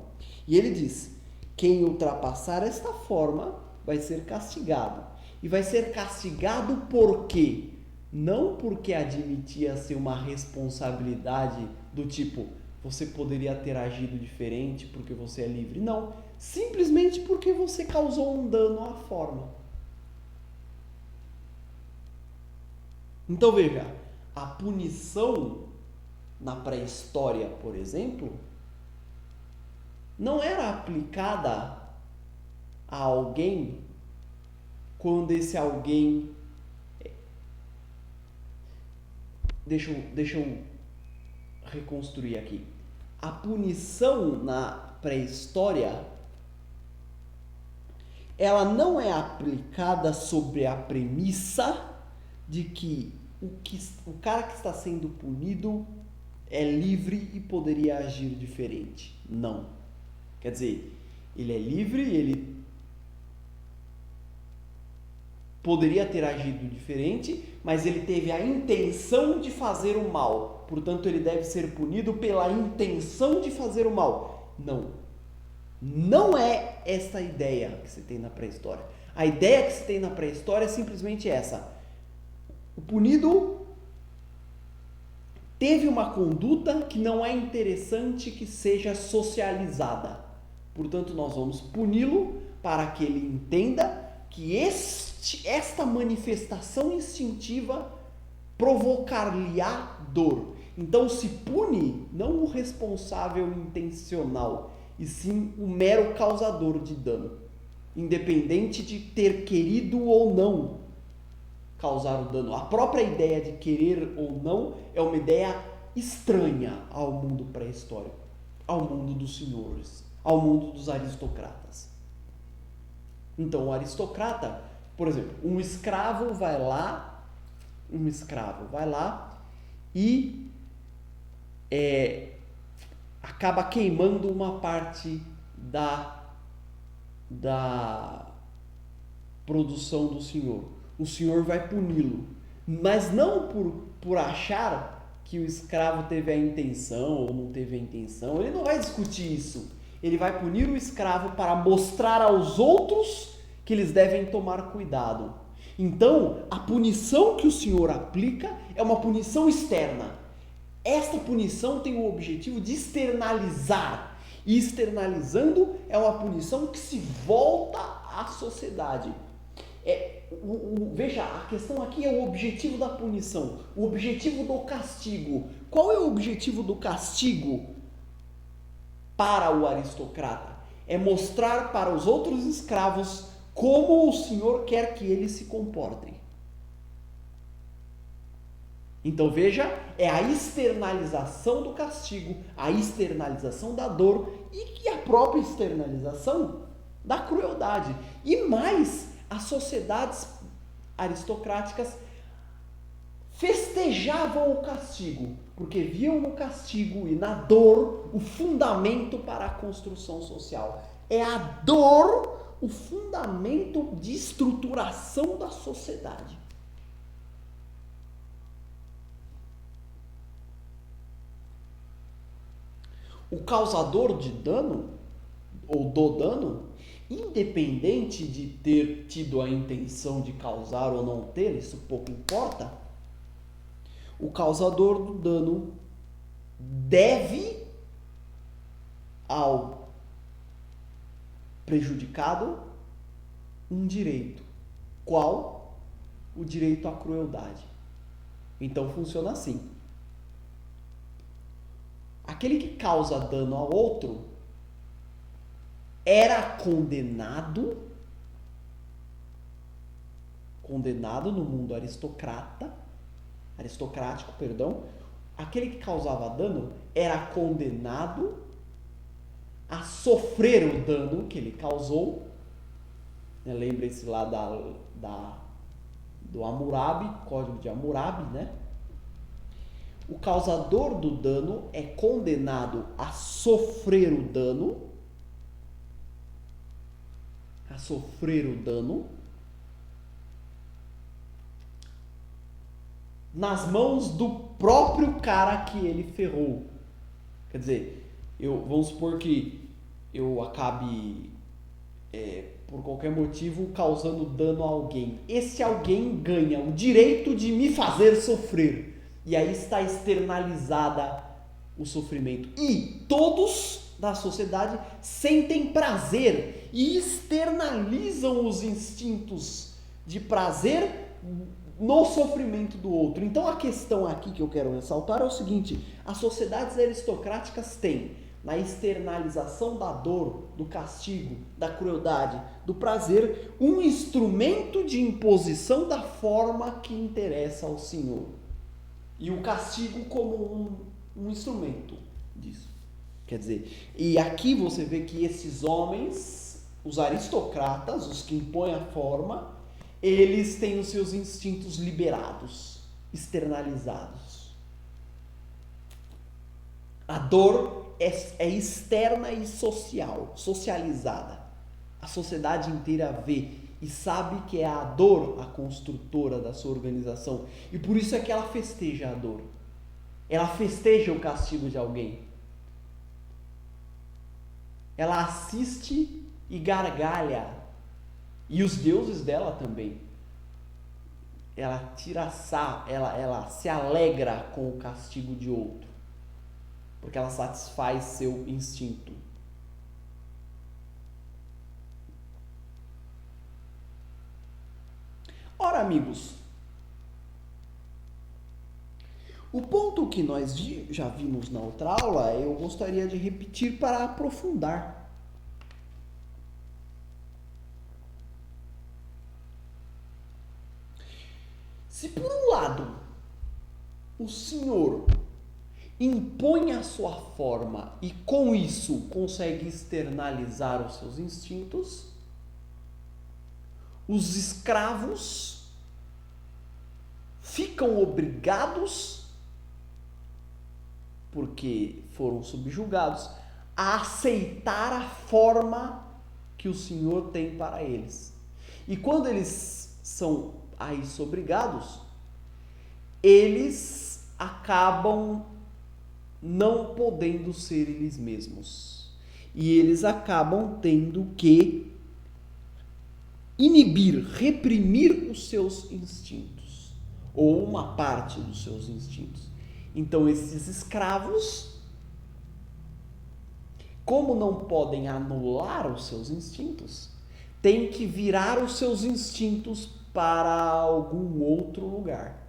Speaker 1: e ele diz: quem ultrapassar esta forma vai ser castigado. E vai ser castigado por quê? Não porque admitia ser uma responsabilidade do tipo, você poderia ter agido diferente porque você é livre. Não, simplesmente porque você causou um dano à forma. Então veja, a punição na pré-história, por exemplo, não era aplicada a alguém quando esse alguém... Deixa eu reconstruir aqui. A punição na pré-história, ela não é aplicada sobre a premissa de que o cara que está sendo punido é livre e poderia agir diferente. Não. Quer dizer, ele é livre, ele poderia ter agido diferente, mas ele teve a intenção de fazer o mal. Portanto, ele deve ser punido pela intenção de fazer o mal. Não. Não é essa a ideia que se tem na pré-história. A ideia que se tem na pré-história é simplesmente essa: o punido teve uma conduta que não é interessante que seja socializada. Portanto, nós vamos puni-lo para que ele entenda que esta manifestação instintiva provocar-lhe-á dor. Então se pune não o responsável intencional, e sim o mero causador de dano, independente de ter querido ou não causar o dano. A própria ideia de querer ou não é uma ideia estranha ao mundo pré-histórico, ao mundo dos senhores, ao mundo dos aristocratas. Então o aristocrata, por exemplo, um escravo vai lá e acaba queimando uma parte da produção do senhor. O senhor vai puni-lo, mas não por achar que o escravo teve a intenção ou não teve a intenção. Ele não vai discutir isso. Ele vai punir o escravo para mostrar aos outros que eles devem tomar cuidado. Então, a punição que o Senhor aplica é uma punição externa. Esta punição tem o objetivo de externalizar. E externalizando é uma punição que se volta à sociedade. Veja, a questão aqui é o objetivo da punição, o objetivo do castigo. Qual é o objetivo do castigo para o aristocrata? É mostrar para os outros escravos como o Senhor quer que eles se comportem. Então veja, é a externalização do castigo, a externalização da dor e a própria externalização da crueldade. E mais, as sociedades aristocráticas festejavam o castigo, porque viam no castigo e na dor o fundamento para a construção social. É a dor o fundamento de estruturação da sociedade. O causador de dano, ou do dano, independente de ter tido a intenção de causar ou não ter, isso pouco importa, o causador do dano deve ao prejudicado um direito. Qual? O direito à crueldade. Então funciona assim. Aquele que causa dano ao outro era condenado no mundo aristocrático, aquele que causava dano era condenado a sofrer o dano que ele causou. Lembre-se lá do Hammurabi, Código de Hammurabi, né? O causador do dano é condenado a sofrer o dano, nas mãos do próprio cara que ele ferrou. Quer dizer, vamos supor que eu acabe, por qualquer motivo, causando dano a alguém. Esse alguém ganha o direito de me fazer sofrer. E aí está externalizada o sofrimento. E todos da sociedade sentem prazer e externalizam os instintos de prazer no sofrimento do outro. Então a questão aqui que eu quero ressaltar é o seguinte: as sociedades aristocráticas têm, na externalização da dor, do castigo, da crueldade, do prazer, um instrumento de imposição da forma que interessa ao senhor. E o castigo como um instrumento disso. Quer dizer, e aqui você vê que esses homens, os aristocratas, os que impõem a forma, eles têm os seus instintos liberados, externalizados. A dor é externa e socializada. A sociedade inteira vê e sabe que é a dor a construtora da sua organização. E por isso é que ela festeja a dor. Ela festeja o castigo de alguém. Ela assiste e gargalha. E os deuses dela também. Ela ela se alegra com o castigo de outro. Porque ela satisfaz seu instinto. Ora, amigos, o ponto que nós já vimos na outra aula, eu gostaria de repetir para aprofundar. Se por um lado o Senhor impõe a sua forma e com isso consegue externalizar os seus instintos, os escravos ficam obrigados, porque foram subjugados, a aceitar a forma que o Senhor tem para eles. E quando eles são a isso obrigados, eles acabam não podendo ser eles mesmos. E eles acabam tendo que inibir, reprimir os seus instintos, ou uma parte dos seus instintos. Então esses escravos, como não podem anular os seus instintos, têm que virar os seus instintos para algum outro lugar.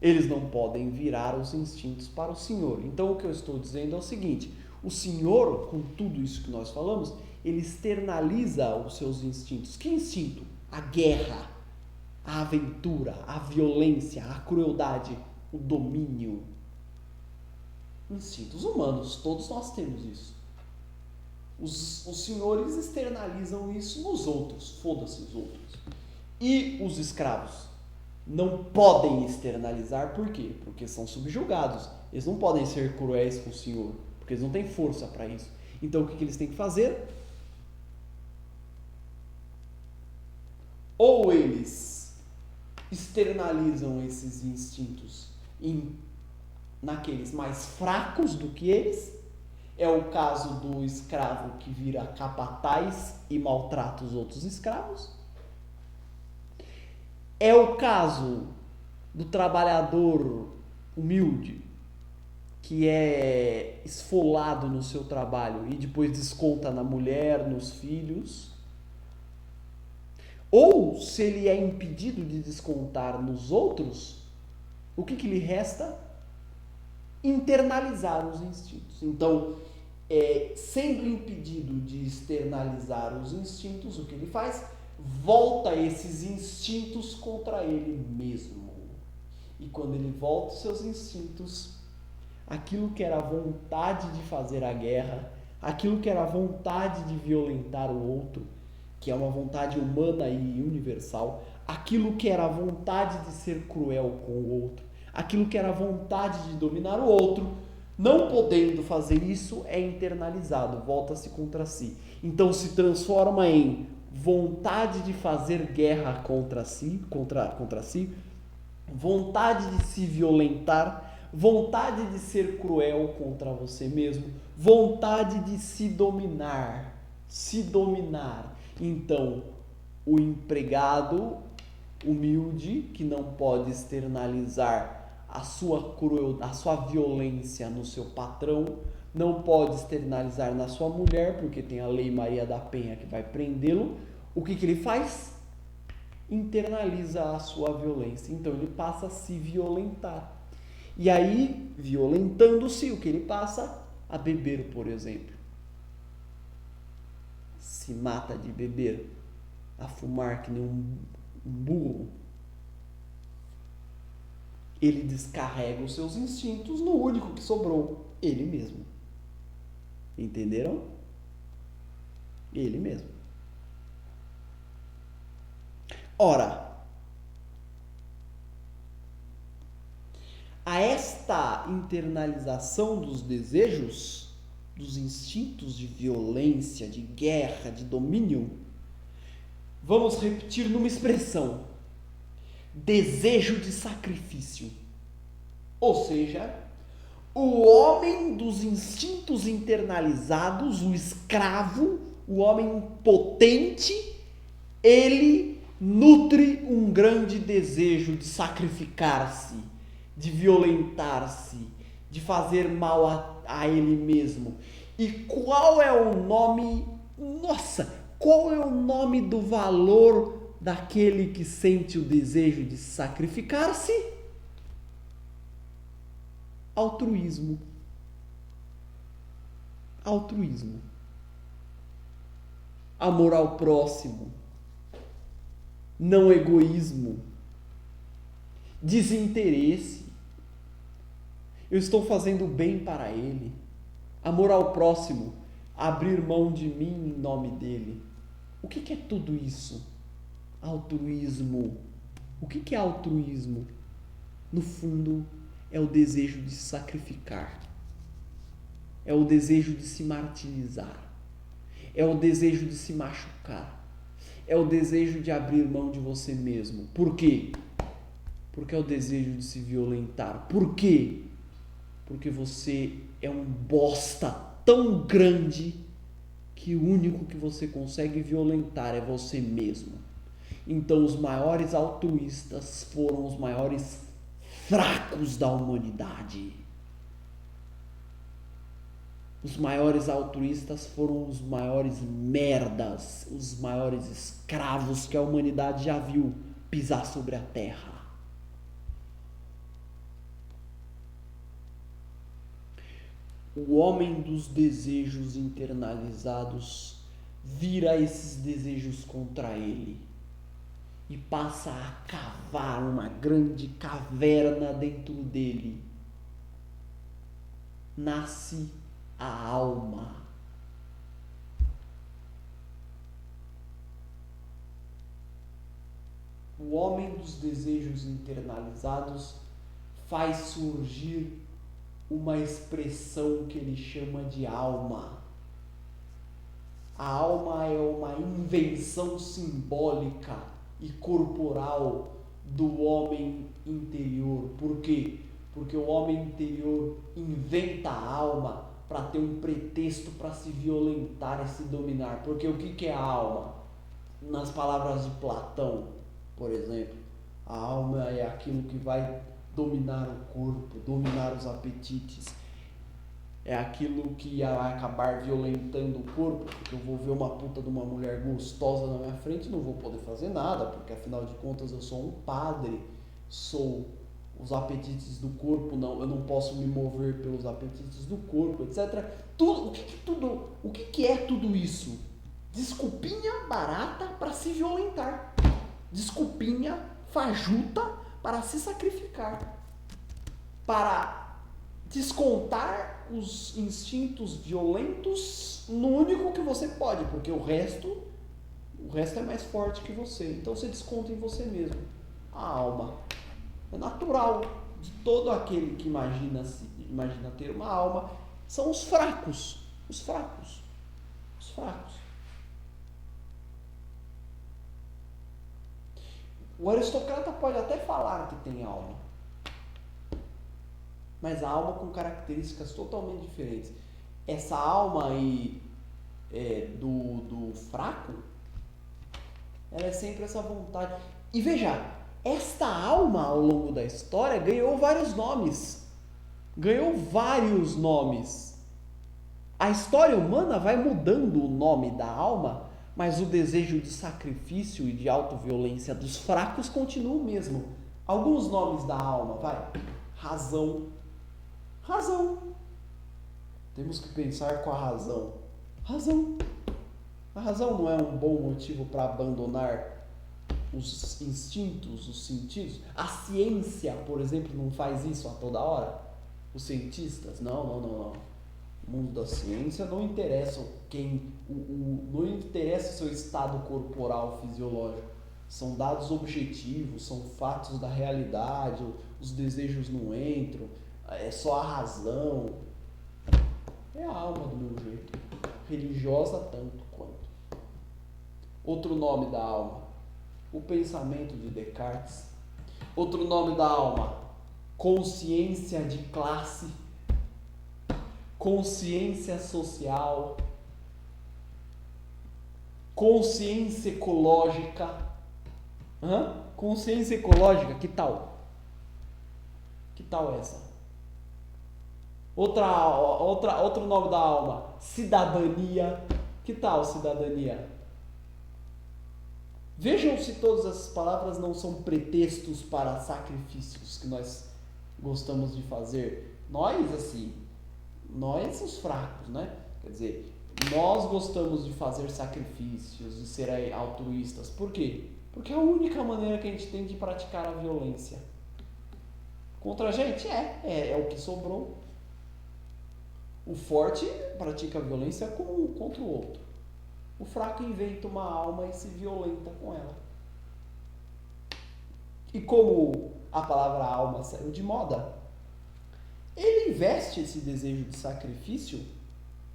Speaker 1: Eles não podem virar os instintos para o Senhor. Então o que eu estou dizendo é o seguinte: o Senhor, com tudo isso que nós falamos, ele externaliza os seus instintos. Que instinto? A guerra, a aventura, a violência, a crueldade, o domínio. Instintos humanos, todos nós temos isso. Os senhores externalizam isso nos outros, foda-se os outros. E os escravos não podem externalizar, por quê? Porque são subjugados. Eles não podem ser cruéis com o Senhor, porque eles não têm força para isso. Então o que eles têm que fazer? Ou eles externalizam esses instintos naqueles mais fracos do que eles. É o caso do escravo que vira capataz e maltrata os outros escravos. É o caso do trabalhador humilde que é esfolado no seu trabalho e depois desconta na mulher, nos filhos, ou se ele é impedido de descontar nos outros, o que lhe resta? Internalizar os instintos. Então, sendo impedido de externalizar os instintos, o que ele faz? Volta esses instintos contra ele mesmo. E quando ele volta os seus instintos, aquilo que era a vontade de fazer a guerra, aquilo que era a vontade de violentar o outro, que é uma vontade humana e universal, aquilo que era a vontade de ser cruel com o outro, aquilo que era a vontade de dominar o outro, não podendo fazer isso, é internalizado, volta-se contra si. Então se transforma em vontade de fazer guerra contra si, vontade de se violentar, vontade de ser cruel contra você mesmo, vontade de se dominar. Então, o empregado humilde, que não pode externalizar a sua violência no seu patrão, não pode externalizar na sua mulher, porque tem a Lei Maria da Penha que vai prendê-lo, o que ele faz? Internaliza a sua violência. Então ele passa a se violentar. E aí, violentando-se, o que ele passa? A beber, por exemplo. Se mata de beber, a fumar que nem um burro. Ele descarrega os seus instintos no único que sobrou, ele mesmo. Entenderam? Ele mesmo. Ora, a esta internalização dos desejos, dos instintos de violência, de guerra, de domínio, vamos repetir numa expressão: desejo de sacrifício. Ou seja, o homem dos instintos internalizados, o escravo, o homem potente, ele nutre um grande desejo de sacrificar-se, de violentar-se, de fazer mal a ele mesmo. E qual é o nome? Qual é o nome do valor daquele que sente o desejo de sacrificar-se? Altruísmo. Altruísmo. Amor ao próximo. Não egoísmo. Desinteresse. Eu estou fazendo bem para ele. Amor ao próximo. Abrir mão de mim em nome dele. O que é tudo isso? Altruísmo. O que é altruísmo? No fundo, é o desejo de se sacrificar. É o desejo de se martirizar. É o desejo de se machucar. É o desejo de abrir mão de você mesmo. Por quê? Porque é o desejo de se violentar. Por quê? Porque você é um bosta tão grande que o único que você consegue violentar é você mesmo. Então os maiores altruístas foram os maiores fracos da humanidade. Os maiores altruístas foram os maiores merdas, os maiores escravos que a humanidade já viu pisar sobre a terra. O homem dos desejos internalizados vira esses desejos contra ele e passa a cavar uma grande caverna dentro dele. Nasce a alma. O homem dos desejos internalizados faz surgir uma expressão que ele chama de alma. A alma é uma invenção simbólica e corporal do homem interior. Por quê? Porque o homem interior inventa a alma para ter um pretexto para se violentar e se dominar. Porque o que é a alma? Nas palavras de Platão, por exemplo, a alma é aquilo que vai dominar o corpo, dominar os apetites. É aquilo que vai acabar violentando o corpo, porque eu vou ver uma puta de uma mulher gostosa na minha frente e não vou poder fazer nada, porque afinal de contas eu sou um padre, sou os apetites do corpo, não, eu não posso me mover pelos apetites do corpo, etc. O que é tudo isso? Desculpinha barata para se violentar. Desculpinha fajuta para se sacrificar. Para descontar os instintos violentos no único que você pode, porque o resto é mais forte que você. Então você desconta em você mesmo. A alma é natural de todo aquele que imagina ter uma alma. São os fracos. Os fracos. Os fracos. O aristocrata pode até falar que tem alma, mas a alma com características totalmente diferentes. Essa alma aí do fraco, ela é sempre essa vontade. E veja, esta alma ao longo da história ganhou vários nomes. A história humana vai mudando o nome da alma, mas o desejo de sacrifício e de autoviolência dos fracos continua o mesmo. Alguns nomes da alma, vai. Razão. Temos que pensar com a razão. A razão não é um bom motivo para abandonar os instintos, os sentidos. A ciência, por exemplo, não faz isso a toda hora. Os cientistas, não. O mundo da ciência não interessa não interessa o seu estado corporal fisiológico. São dados objetivos, são fatos da realidade, os desejos não entram, é só a razão. É a alma do meu jeito, religiosa tanto quanto. Outro nome da alma, o pensamento de Descartes. Outro nome da alma, consciência de classe, consciência social, consciência ecológica. Consciência ecológica, que tal? Que tal essa? Outro nome da alma, cidadania. Que tal cidadania? Vejam se todas essas palavras não são pretextos para sacrifícios que nós gostamos de fazer. Nós, os fracos, né? Quer dizer, nós gostamos de fazer sacrifícios, de ser altruístas. Por quê? Porque é a única maneira que a gente tem de praticar a violência. Contra a gente é o que sobrou. O forte pratica a violência contra o outro. O fraco inventa uma alma e se violenta com ela. E como a palavra alma saiu de moda, ele investe esse desejo de sacrifício,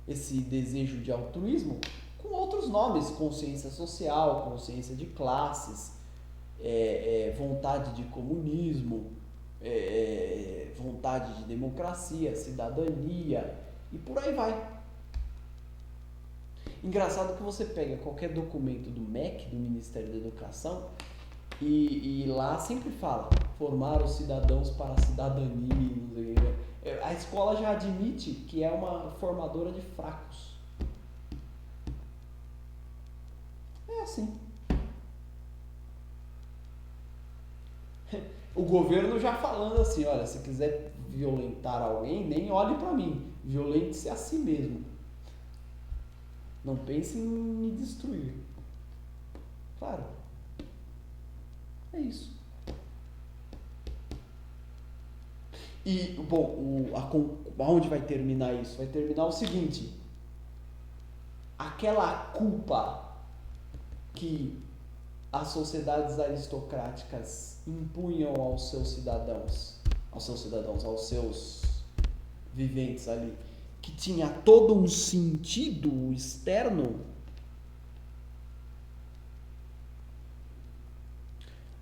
Speaker 1: esse desejo de altruísmo, com outros nomes: consciência social, consciência de classes, vontade de comunismo, vontade de democracia, cidadania, e por aí vai. Engraçado que você pega qualquer documento do MEC, do Ministério da Educação, e lá sempre fala: formar os cidadãos para a cidadania. Não sei o que. A escola já admite que é uma formadora de fracos. É assim. O governo já falando assim: olha, se quiser violentar alguém, nem olhe para mim, violente-se a si mesmo. Não pense em me destruir. Claro. É isso. E, bom, aonde vai terminar isso? Vai terminar o seguinte: aquela culpa que as sociedades aristocráticas impunham aos seus viventes ali, que tinha todo um sentido externo,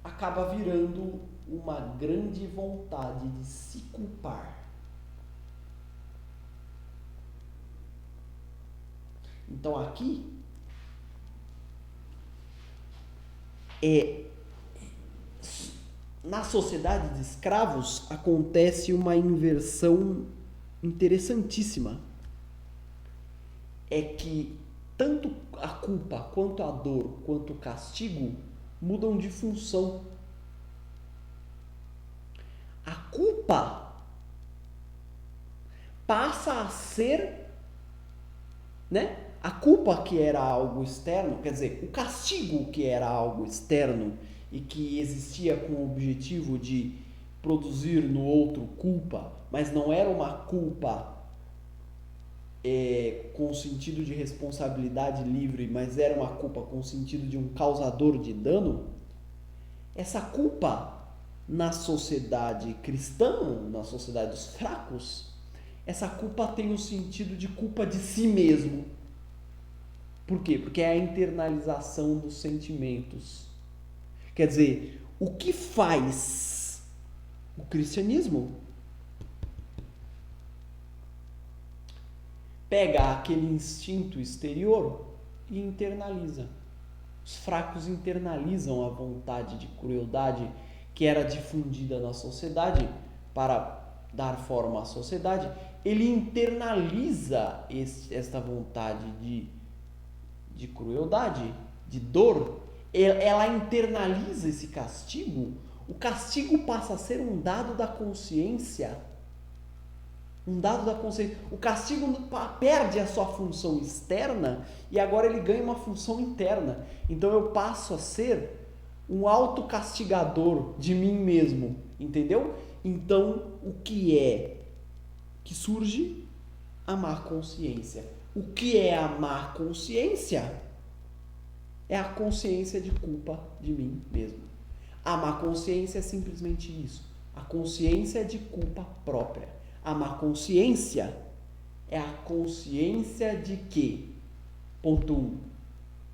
Speaker 1: acaba virando uma grande vontade de se culpar. Então aqui na sociedade de escravos acontece uma inversão interessantíssima é que tanto a culpa, quanto a dor, quanto o castigo mudam de função. A culpa passa a ser, né? A culpa que era algo externo, quer dizer, o castigo que era algo externo e que existia com o objetivo de produzir no outro culpa, mas não era uma culpa com o sentido de responsabilidade livre, mas era uma culpa com o sentido de um causador de dano. Essa culpa na sociedade cristã, na sociedade dos fracos, essa culpa tem o sentido de culpa de si mesmo. Por quê? Porque é a internalização dos sentimentos. Quer dizer, o que faz o cristianismo? Pega aquele instinto exterior e internaliza. Os fracos internalizam a vontade de crueldade que era difundida na sociedade para dar forma à sociedade. Ele internaliza esta vontade de crueldade, de dor. Ela internaliza esse castigo. O castigo passa a ser um dado da consciência. Um dado da consciência. O castigo perde a sua função externa e agora ele ganha uma função interna. Então eu passo a ser um autocastigador de mim mesmo, entendeu? Então o que é que surge? A má consciência. O que é a má consciência? É a consciência de culpa de mim mesmo. A má consciência é simplesmente isso. A consciência de culpa própria. A má consciência é a consciência de que, ponto 1,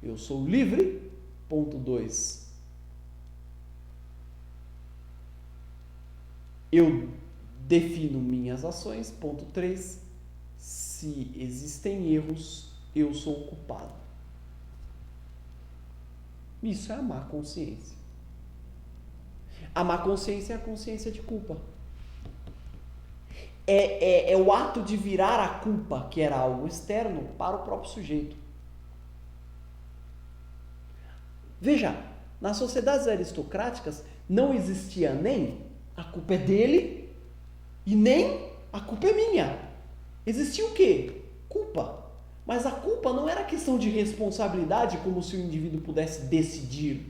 Speaker 1: eu sou livre, ponto 2, eu defino minhas ações, ponto 3, se existem erros, eu sou o culpado. Isso é a má consciência. A má consciência é a consciência de culpa. É o ato de virar a culpa, que era algo externo, para o próprio sujeito. Veja, nas sociedades aristocráticas não existia nem a culpa é dele e nem a culpa é minha. Existia o quê? Culpa. Mas a culpa não era questão de responsabilidade, como se o indivíduo pudesse decidir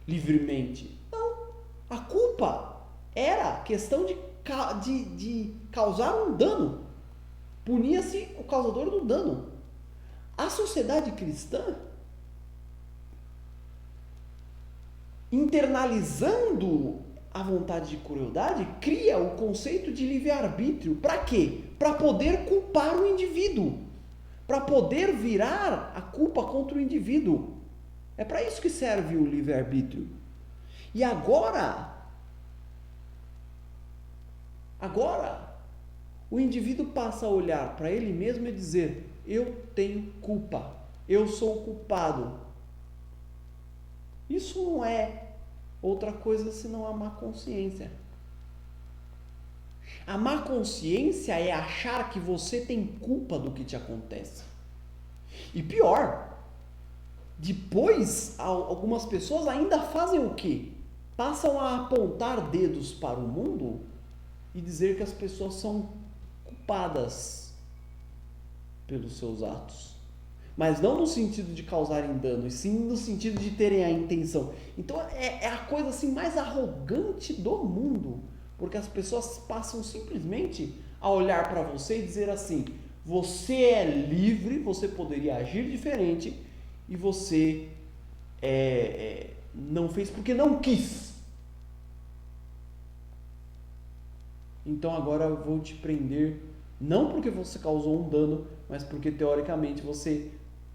Speaker 1: livremente. Não. A culpa era questão de causar um dano. Punia-se o causador do dano. A sociedade cristã, internalizando a vontade de crueldade, cria o conceito de livre-arbítrio. Para quê? Para poder culpar o indivíduo. Para poder virar a culpa contra o indivíduo. É para isso que serve o livre-arbítrio. E agora, o indivíduo passa a olhar para ele mesmo e dizer: eu tenho culpa, eu sou o culpado. Isso não é outra coisa senão a má consciência. A má consciência é achar que você tem culpa do que te acontece. E pior, depois algumas pessoas ainda fazem o quê? Passam a apontar dedos para o mundo e dizer que as pessoas são culpadas pelos seus atos. Mas não no sentido de causarem dano, e sim no sentido de terem a intenção. Então é a coisa assim mais arrogante do mundo, porque as pessoas passam simplesmente a olhar para você e dizer assim: você é livre, você poderia agir diferente e você não fez porque não quis. Então agora eu vou te prender, não porque você causou um dano, mas porque teoricamente você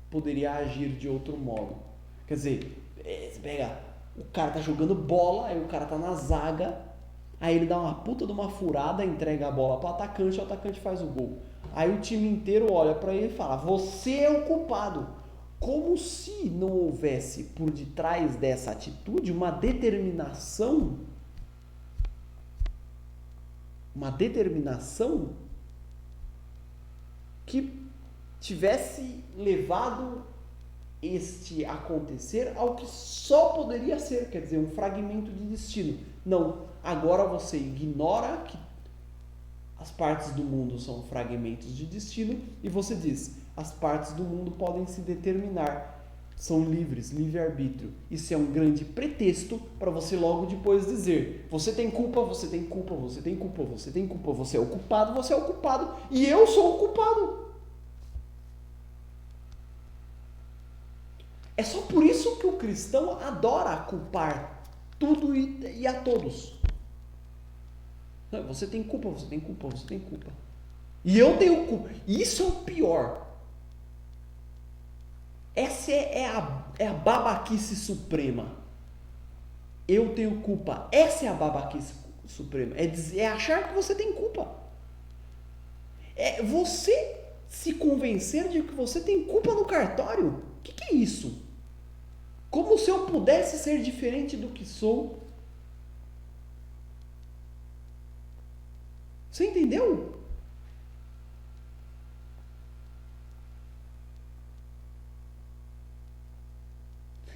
Speaker 1: poderia agir de outro modo. Quer dizer, você pega, o cara tá jogando bola, aí o cara tá na zaga, aí ele dá uma puta de uma furada, entrega a bola pro atacante, o atacante faz o gol. Aí o time inteiro olha para ele e fala: você é o culpado. Como se não houvesse por detrás dessa atitude uma determinação que tivesse levado este acontecer ao que só poderia ser, quer dizer, um fragmento de destino. Não, agora você ignora que as partes do mundo são fragmentos de destino e você diz, as partes do mundo podem se determinar, são livres, livre-arbítrio. Isso é um grande pretexto para você logo depois dizer, você tem culpa, você tem culpa, você tem culpa, você tem culpa, você é o culpado e eu sou o culpado. É só por isso que o cristão adora culpar tudo e a todos. Você tem culpa, você tem culpa, você tem culpa. E eu tenho culpa. Isso é o pior. Essa é a babaquice suprema. Eu tenho culpa. Essa é a babaquice suprema. É achar que você tem culpa. É você se convencer de que você tem culpa no cartório. O que é isso? Como se eu pudesse ser diferente do que sou. Você entendeu?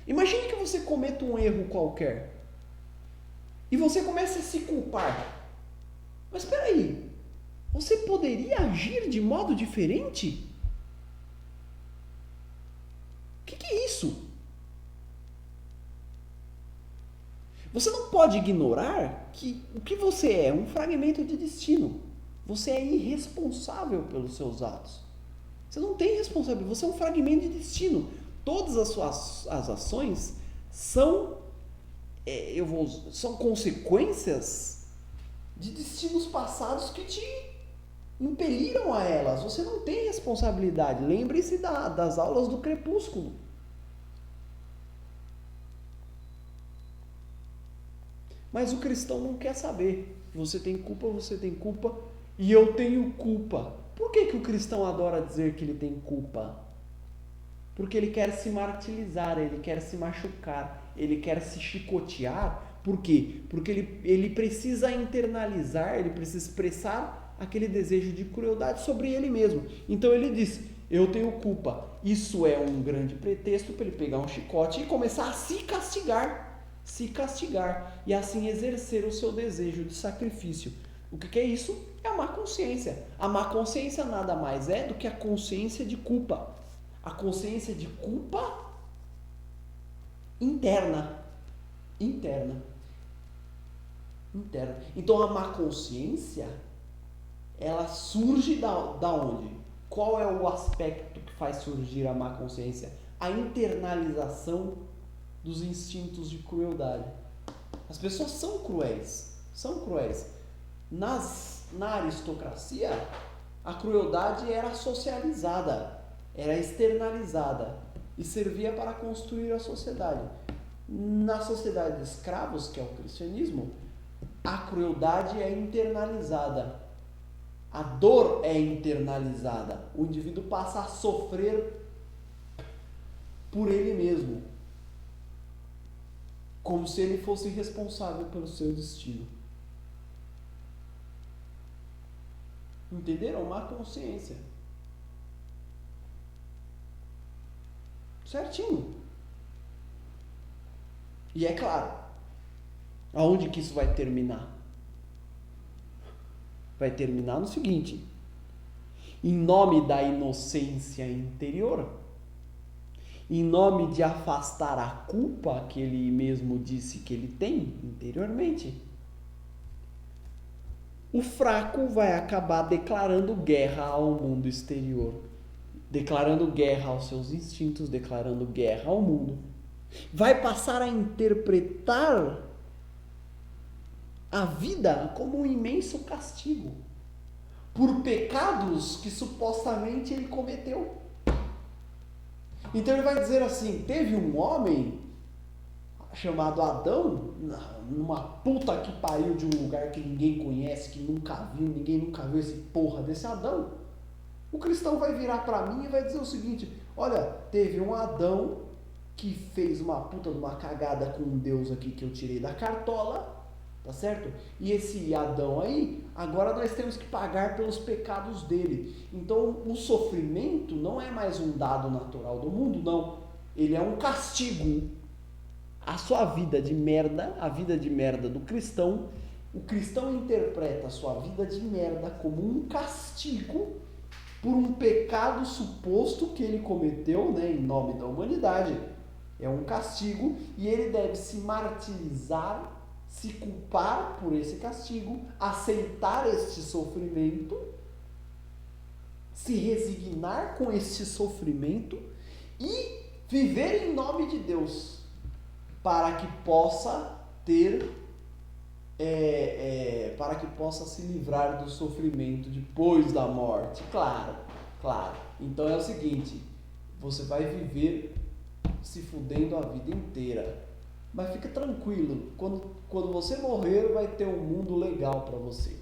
Speaker 1: Imagine que você cometa um erro qualquer e você começa a se culpar. Mas espera aí, você poderia agir de modo diferente? O que é isso? Você não pode ignorar que o que você é um fragmento de destino. Você é irresponsável pelos seus atos. Você não tem responsabilidade, você é um fragmento de destino. Todas as ações são consequências de destinos passados que te impeliram a elas. Você não tem responsabilidade. Lembre-se das aulas do Crepúsculo. Mas o cristão não quer saber. Você tem culpa e eu tenho culpa. Por que o cristão adora dizer que ele tem culpa? Porque ele quer se martirizar, ele quer se machucar, ele quer se chicotear. Por quê? Porque ele precisa internalizar, ele precisa expressar aquele desejo de crueldade sobre ele mesmo. Então ele diz, eu tenho culpa. Isso é um grande pretexto para ele pegar um chicote e começar a se castigar e assim exercer o seu desejo de sacrifício. O que é isso? É a má consciência. A má consciência nada mais é do que a consciência de culpa. A consciência de culpa interna. Então a má consciência, ela surge da onde? Qual é o aspecto que faz surgir a má consciência? A internalização dos instintos de crueldade. As pessoas são cruéis. Na aristocracia, a crueldade era socializada, era externalizada e servia para construir a sociedade. Na sociedade de escravos, que é o cristianismo, a crueldade é internalizada. A dor é internalizada. O indivíduo passa a sofrer por ele mesmo, como se ele fosse responsável pelo seu destino. Entenderam? Má consciência. Certinho. E é claro, aonde que isso vai terminar? Vai terminar no seguinte: em nome da inocência interior, em nome de afastar a culpa que ele mesmo disse que ele tem interiormente, o fraco vai acabar declarando guerra ao mundo exterior, declarando guerra aos seus instintos, declarando guerra ao mundo. Vai passar a interpretar a vida como um imenso castigo por pecados que supostamente ele cometeu. Então ele vai dizer assim, teve um homem chamado Adão, numa puta que pariu de um lugar que ninguém conhece, que ninguém nunca viu esse porra desse Adão. O cristão vai virar para mim e vai dizer o seguinte, olha, teve um Adão que fez uma puta de uma cagada com um Deus aqui que eu tirei da cartola, Tá certo? E esse Adão aí, agora nós temos que pagar pelos pecados dele. Então o sofrimento não é mais um dado natural do mundo, não. Ele é um castigo. A sua vida de merda, a vida de merda do cristão, o cristão interpreta a sua vida de merda como um castigo por um pecado suposto que ele cometeu, né, em nome da humanidade. É um castigo e ele deve se martirizar, se culpar por esse castigo, aceitar este sofrimento, se resignar com este sofrimento e viver em nome de Deus, para que possa ter, para que possa se livrar do sofrimento depois da morte. Claro, claro. Então é o seguinte, você vai viver se fudendo a vida inteira. Mas fica tranquilo, quando você morrer vai ter um mundo legal para você.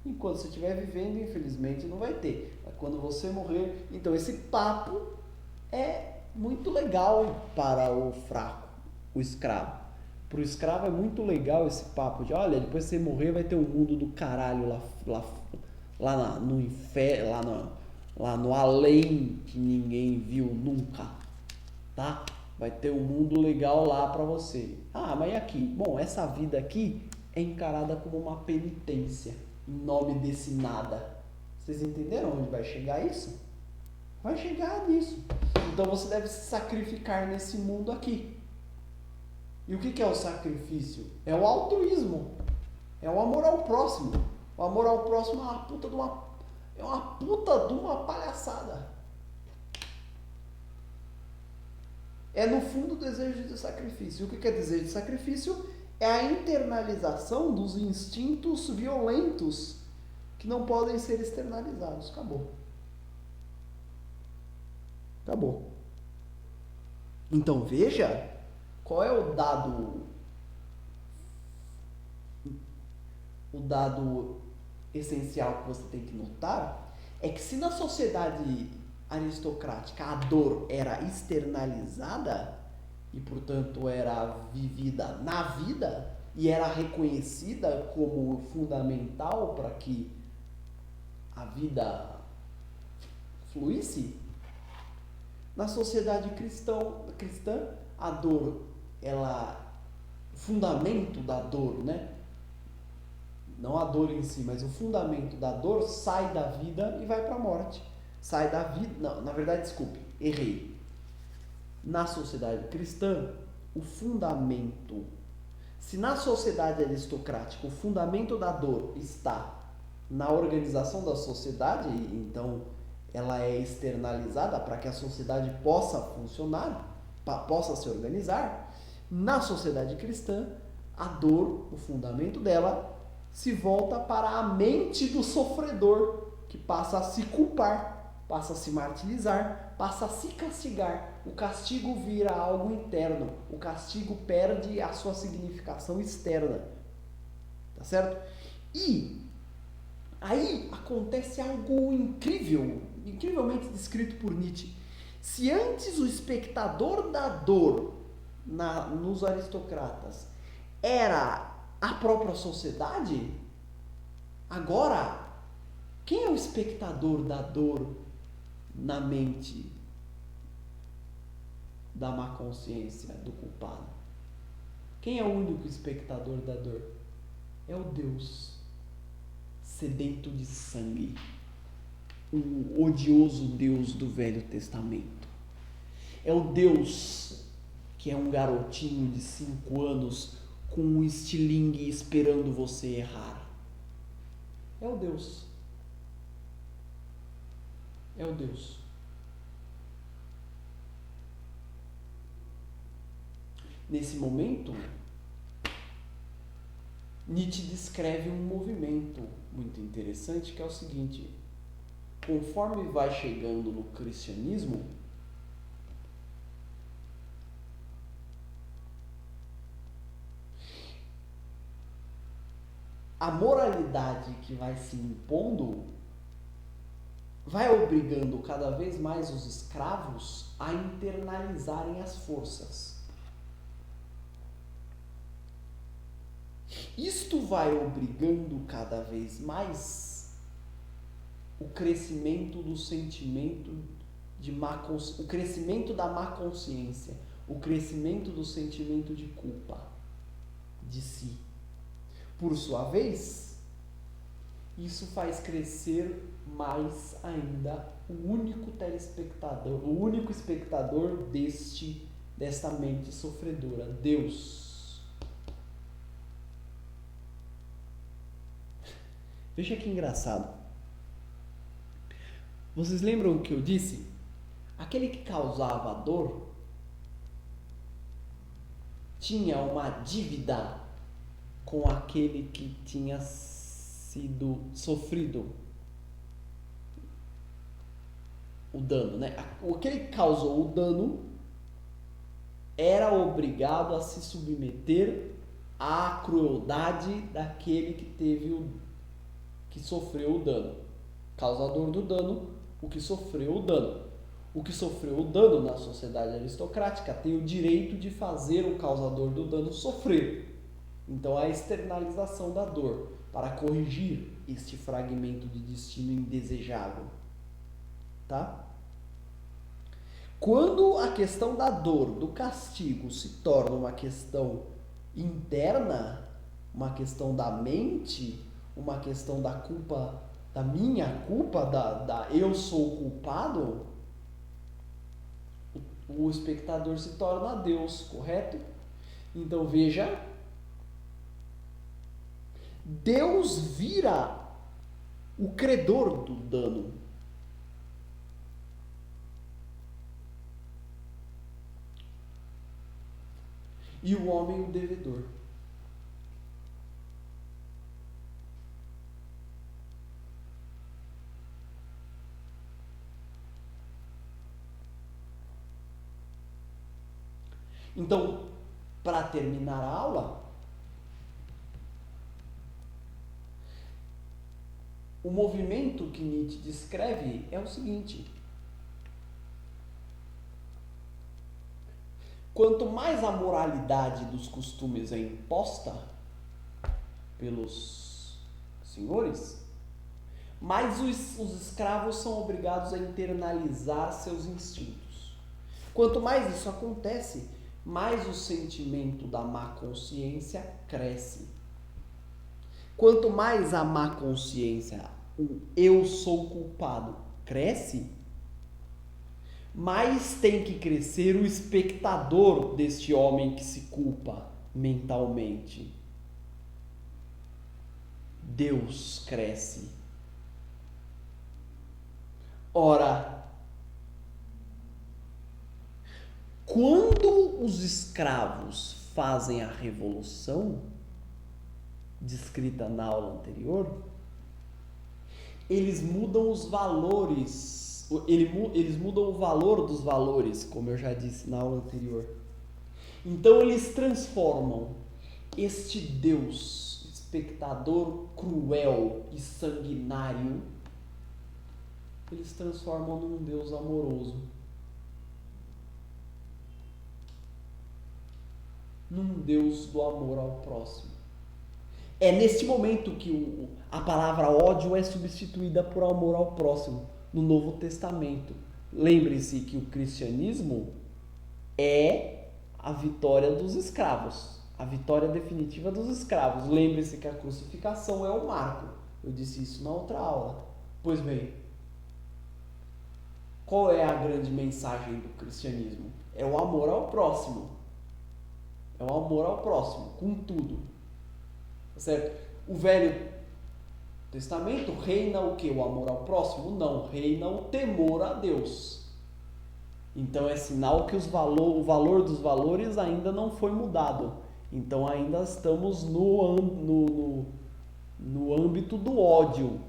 Speaker 1: Enquanto você estiver vivendo, infelizmente não vai ter. Mas quando você morrer, então esse papo é muito legal para o fraco, o escravo. Para o escravo é muito legal esse papo de, olha, depois que você morrer vai ter um mundo do caralho lá no inferno, lá no além que ninguém viu nunca, tá? Vai ter um mundo legal lá para você. Ah, mas e aqui? Bom, essa vida aqui é encarada como uma penitência em nome desse nada. Vocês entenderam onde vai chegar isso? Vai chegar nisso. Então você deve se sacrificar nesse mundo aqui. E o que é o sacrifício? É o altruísmo. É o amor ao próximo. O amor ao próximo é uma puta de uma palhaçada. É no fundo o desejo de sacrifício. O que é desejo de sacrifício? É a internalização dos instintos violentos que não podem ser externalizados. Acabou. Acabou. Então veja qual é o dado essencial que você tem que notar, é que se na sociedade aristocrática a dor era externalizada e portanto era vivida na vida e era reconhecida como fundamental para que a vida fluísse, na sociedade cristã a dor, o fundamento da dor, né? Não a dor em si, mas o fundamento da dor sai da vida e vai para a morte. Sai da vida, não, na verdade, desculpe, errei. Na sociedade cristã, o fundamento, se na sociedade aristocrática o fundamento da dor está na organização da sociedade, então ela é externalizada para que a sociedade possa funcionar, possa se organizar, na sociedade cristã, a dor, o fundamento dela, se volta para a mente do sofredor, que passa a se culpar, passa a se martirizar, passa a se castigar. O castigo vira algo interno, o castigo perde a sua significação externa, tá certo? E aí acontece algo incrível, incrivelmente descrito por Nietzsche. Se antes o espectador da dor nos aristocratas era a própria sociedade, agora quem é o espectador da dor na mente da má consciência do culpado? Quem é o único espectador da dor? É o Deus sedento de sangue, o odioso Deus do Velho Testamento. É o Deus que é um garotinho de 5 anos com um estilingue esperando você errar. É o Deus. É o Deus. Nesse momento, Nietzsche descreve um movimento muito interessante que é o seguinte: conforme vai chegando no cristianismo, a moralidade que vai se impondo vai obrigando cada vez mais os escravos a internalizarem as forças. Isto vai obrigando cada vez mais o crescimento do sentimento o crescimento da má consciência, o crescimento do sentimento de culpa de si. Por sua vez, isso faz crescer mais ainda o único telespectador, o único espectador desta mente sofredora, Deus. Veja que engraçado. Vocês lembram o que eu disse? Aquele que causava a dor tinha uma dívida com aquele que tinha sido sofrido o dano, né? Aquele que causou o dano era obrigado a se submeter à crueldade daquele que sofreu o dano. Causador do dano, o que sofreu o dano. O que sofreu o dano na sociedade aristocrática tem o direito de fazer o causador do dano sofrer. Então, a externalização da dor para corrigir este fragmento de destino indesejável. Tá? Quando a questão da dor, do castigo, se torna uma questão interna, uma questão da mente, uma questão da culpa, da minha culpa, da eu sou culpado, o espectador se torna Deus, correto? Então veja, Deus vira o credor do dano. E o homem o devedor. Então, para terminar a aula, o movimento que Nietzsche descreve é o seguinte: quanto mais a moralidade dos costumes é imposta pelos senhores, mais os escravos são obrigados a internalizar seus instintos. Quanto mais isso acontece, mais o sentimento da má consciência cresce. Quanto mais a má consciência, o eu sou culpado, cresce, mais tem que crescer o espectador deste homem que se culpa mentalmente. Deus cresce. Ora, quando os escravos fazem a revolução, descrita na aula anterior, eles mudam os valores, eles mudam o valor dos valores, como eu já disse na aula anterior. Então eles transformam este Deus, espectador cruel e sanguinário, eles transformam num Deus amoroso. Num Deus do amor ao próximo. É neste momento que a palavra ódio é substituída por amor ao próximo, no Novo Testamento. Lembre-se que o cristianismo é a vitória dos escravos, a vitória definitiva dos escravos. Lembre-se que a crucificação é o marco. Eu disse isso na outra aula. Pois bem, qual é a grande mensagem do cristianismo? É o amor ao próximo. É o amor ao próximo, com tudo. Certo? O Velho Testamento reina o quê? O amor ao próximo? Não, reina o temor a Deus. Então é sinal que o valor dos valores ainda não foi mudado. Então ainda estamos no âmbito do ódio.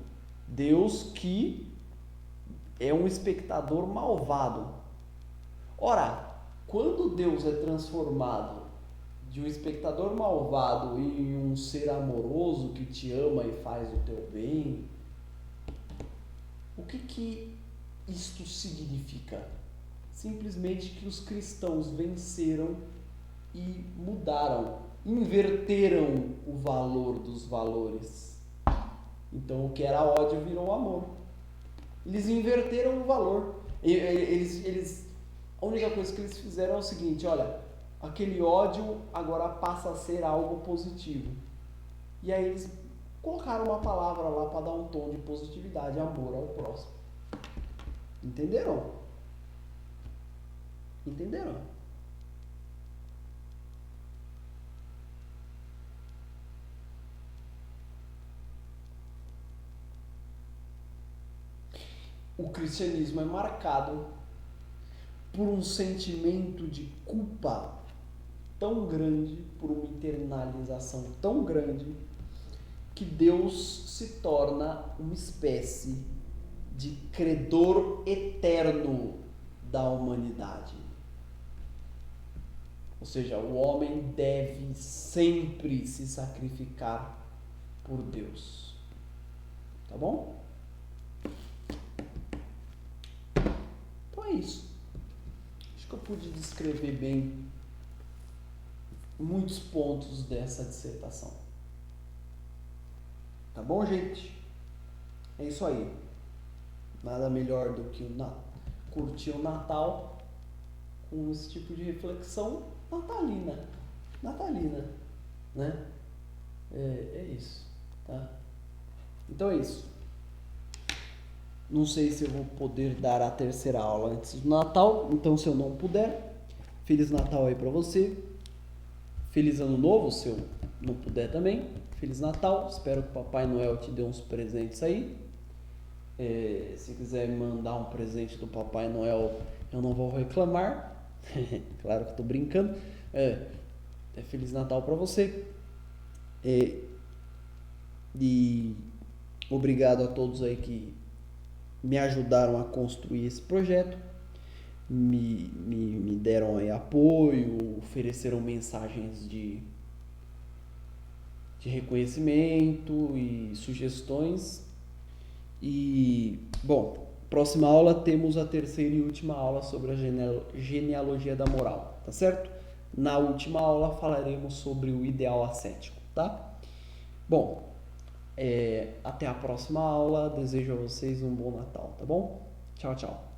Speaker 1: Deus que é um espectador malvado. Ora, quando Deus é transformado de um espectador malvado em um ser amoroso que te ama e faz o teu bem, o que isto significa? Simplesmente que os cristãos venceram e mudaram, inverteram o valor dos valores. Então o que era ódio virou amor. Eles inverteram o valor. A única coisa que eles fizeram é o seguinte, olha, aquele ódio agora passa a ser algo positivo. E aí eles colocaram uma palavra lá para dar um tom de positividade, amor ao próximo. Entenderam? Entenderam? O cristianismo é marcado por um sentimento de culpa tão grande, por uma internalização tão grande, que Deus se torna uma espécie de credor eterno da humanidade. Ou seja, o homem deve sempre se sacrificar por Deus. Tá bom? Então é isso. Acho que eu pude descrever bem muitos pontos dessa dissertação. Tá bom, gente? É isso aí. Nada melhor do que curtir o Natal com esse tipo de reflexão natalina, né? É isso, tá? Então é isso. Não sei se eu vou poder dar a terceira aula antes do Natal, então se eu não puder, Feliz Natal aí pra você. Feliz Ano Novo, se eu não puder também. Feliz Natal, espero que o Papai Noel te dê uns presentes aí. Se quiser me mandar um presente do Papai Noel, eu não vou reclamar. Claro que eu tô brincando. Feliz Natal pra você. E obrigado a todos aí que me ajudaram a construir esse projeto, me deram aí apoio, ofereceram mensagens de reconhecimento e sugestões. E, bom, próxima aula temos a terceira e última aula sobre a genealogia da moral, tá certo? Na última aula falaremos sobre o ideal ascético, tá? Bom, até a próxima aula, desejo a vocês um bom Natal, tá bom? Tchau, tchau.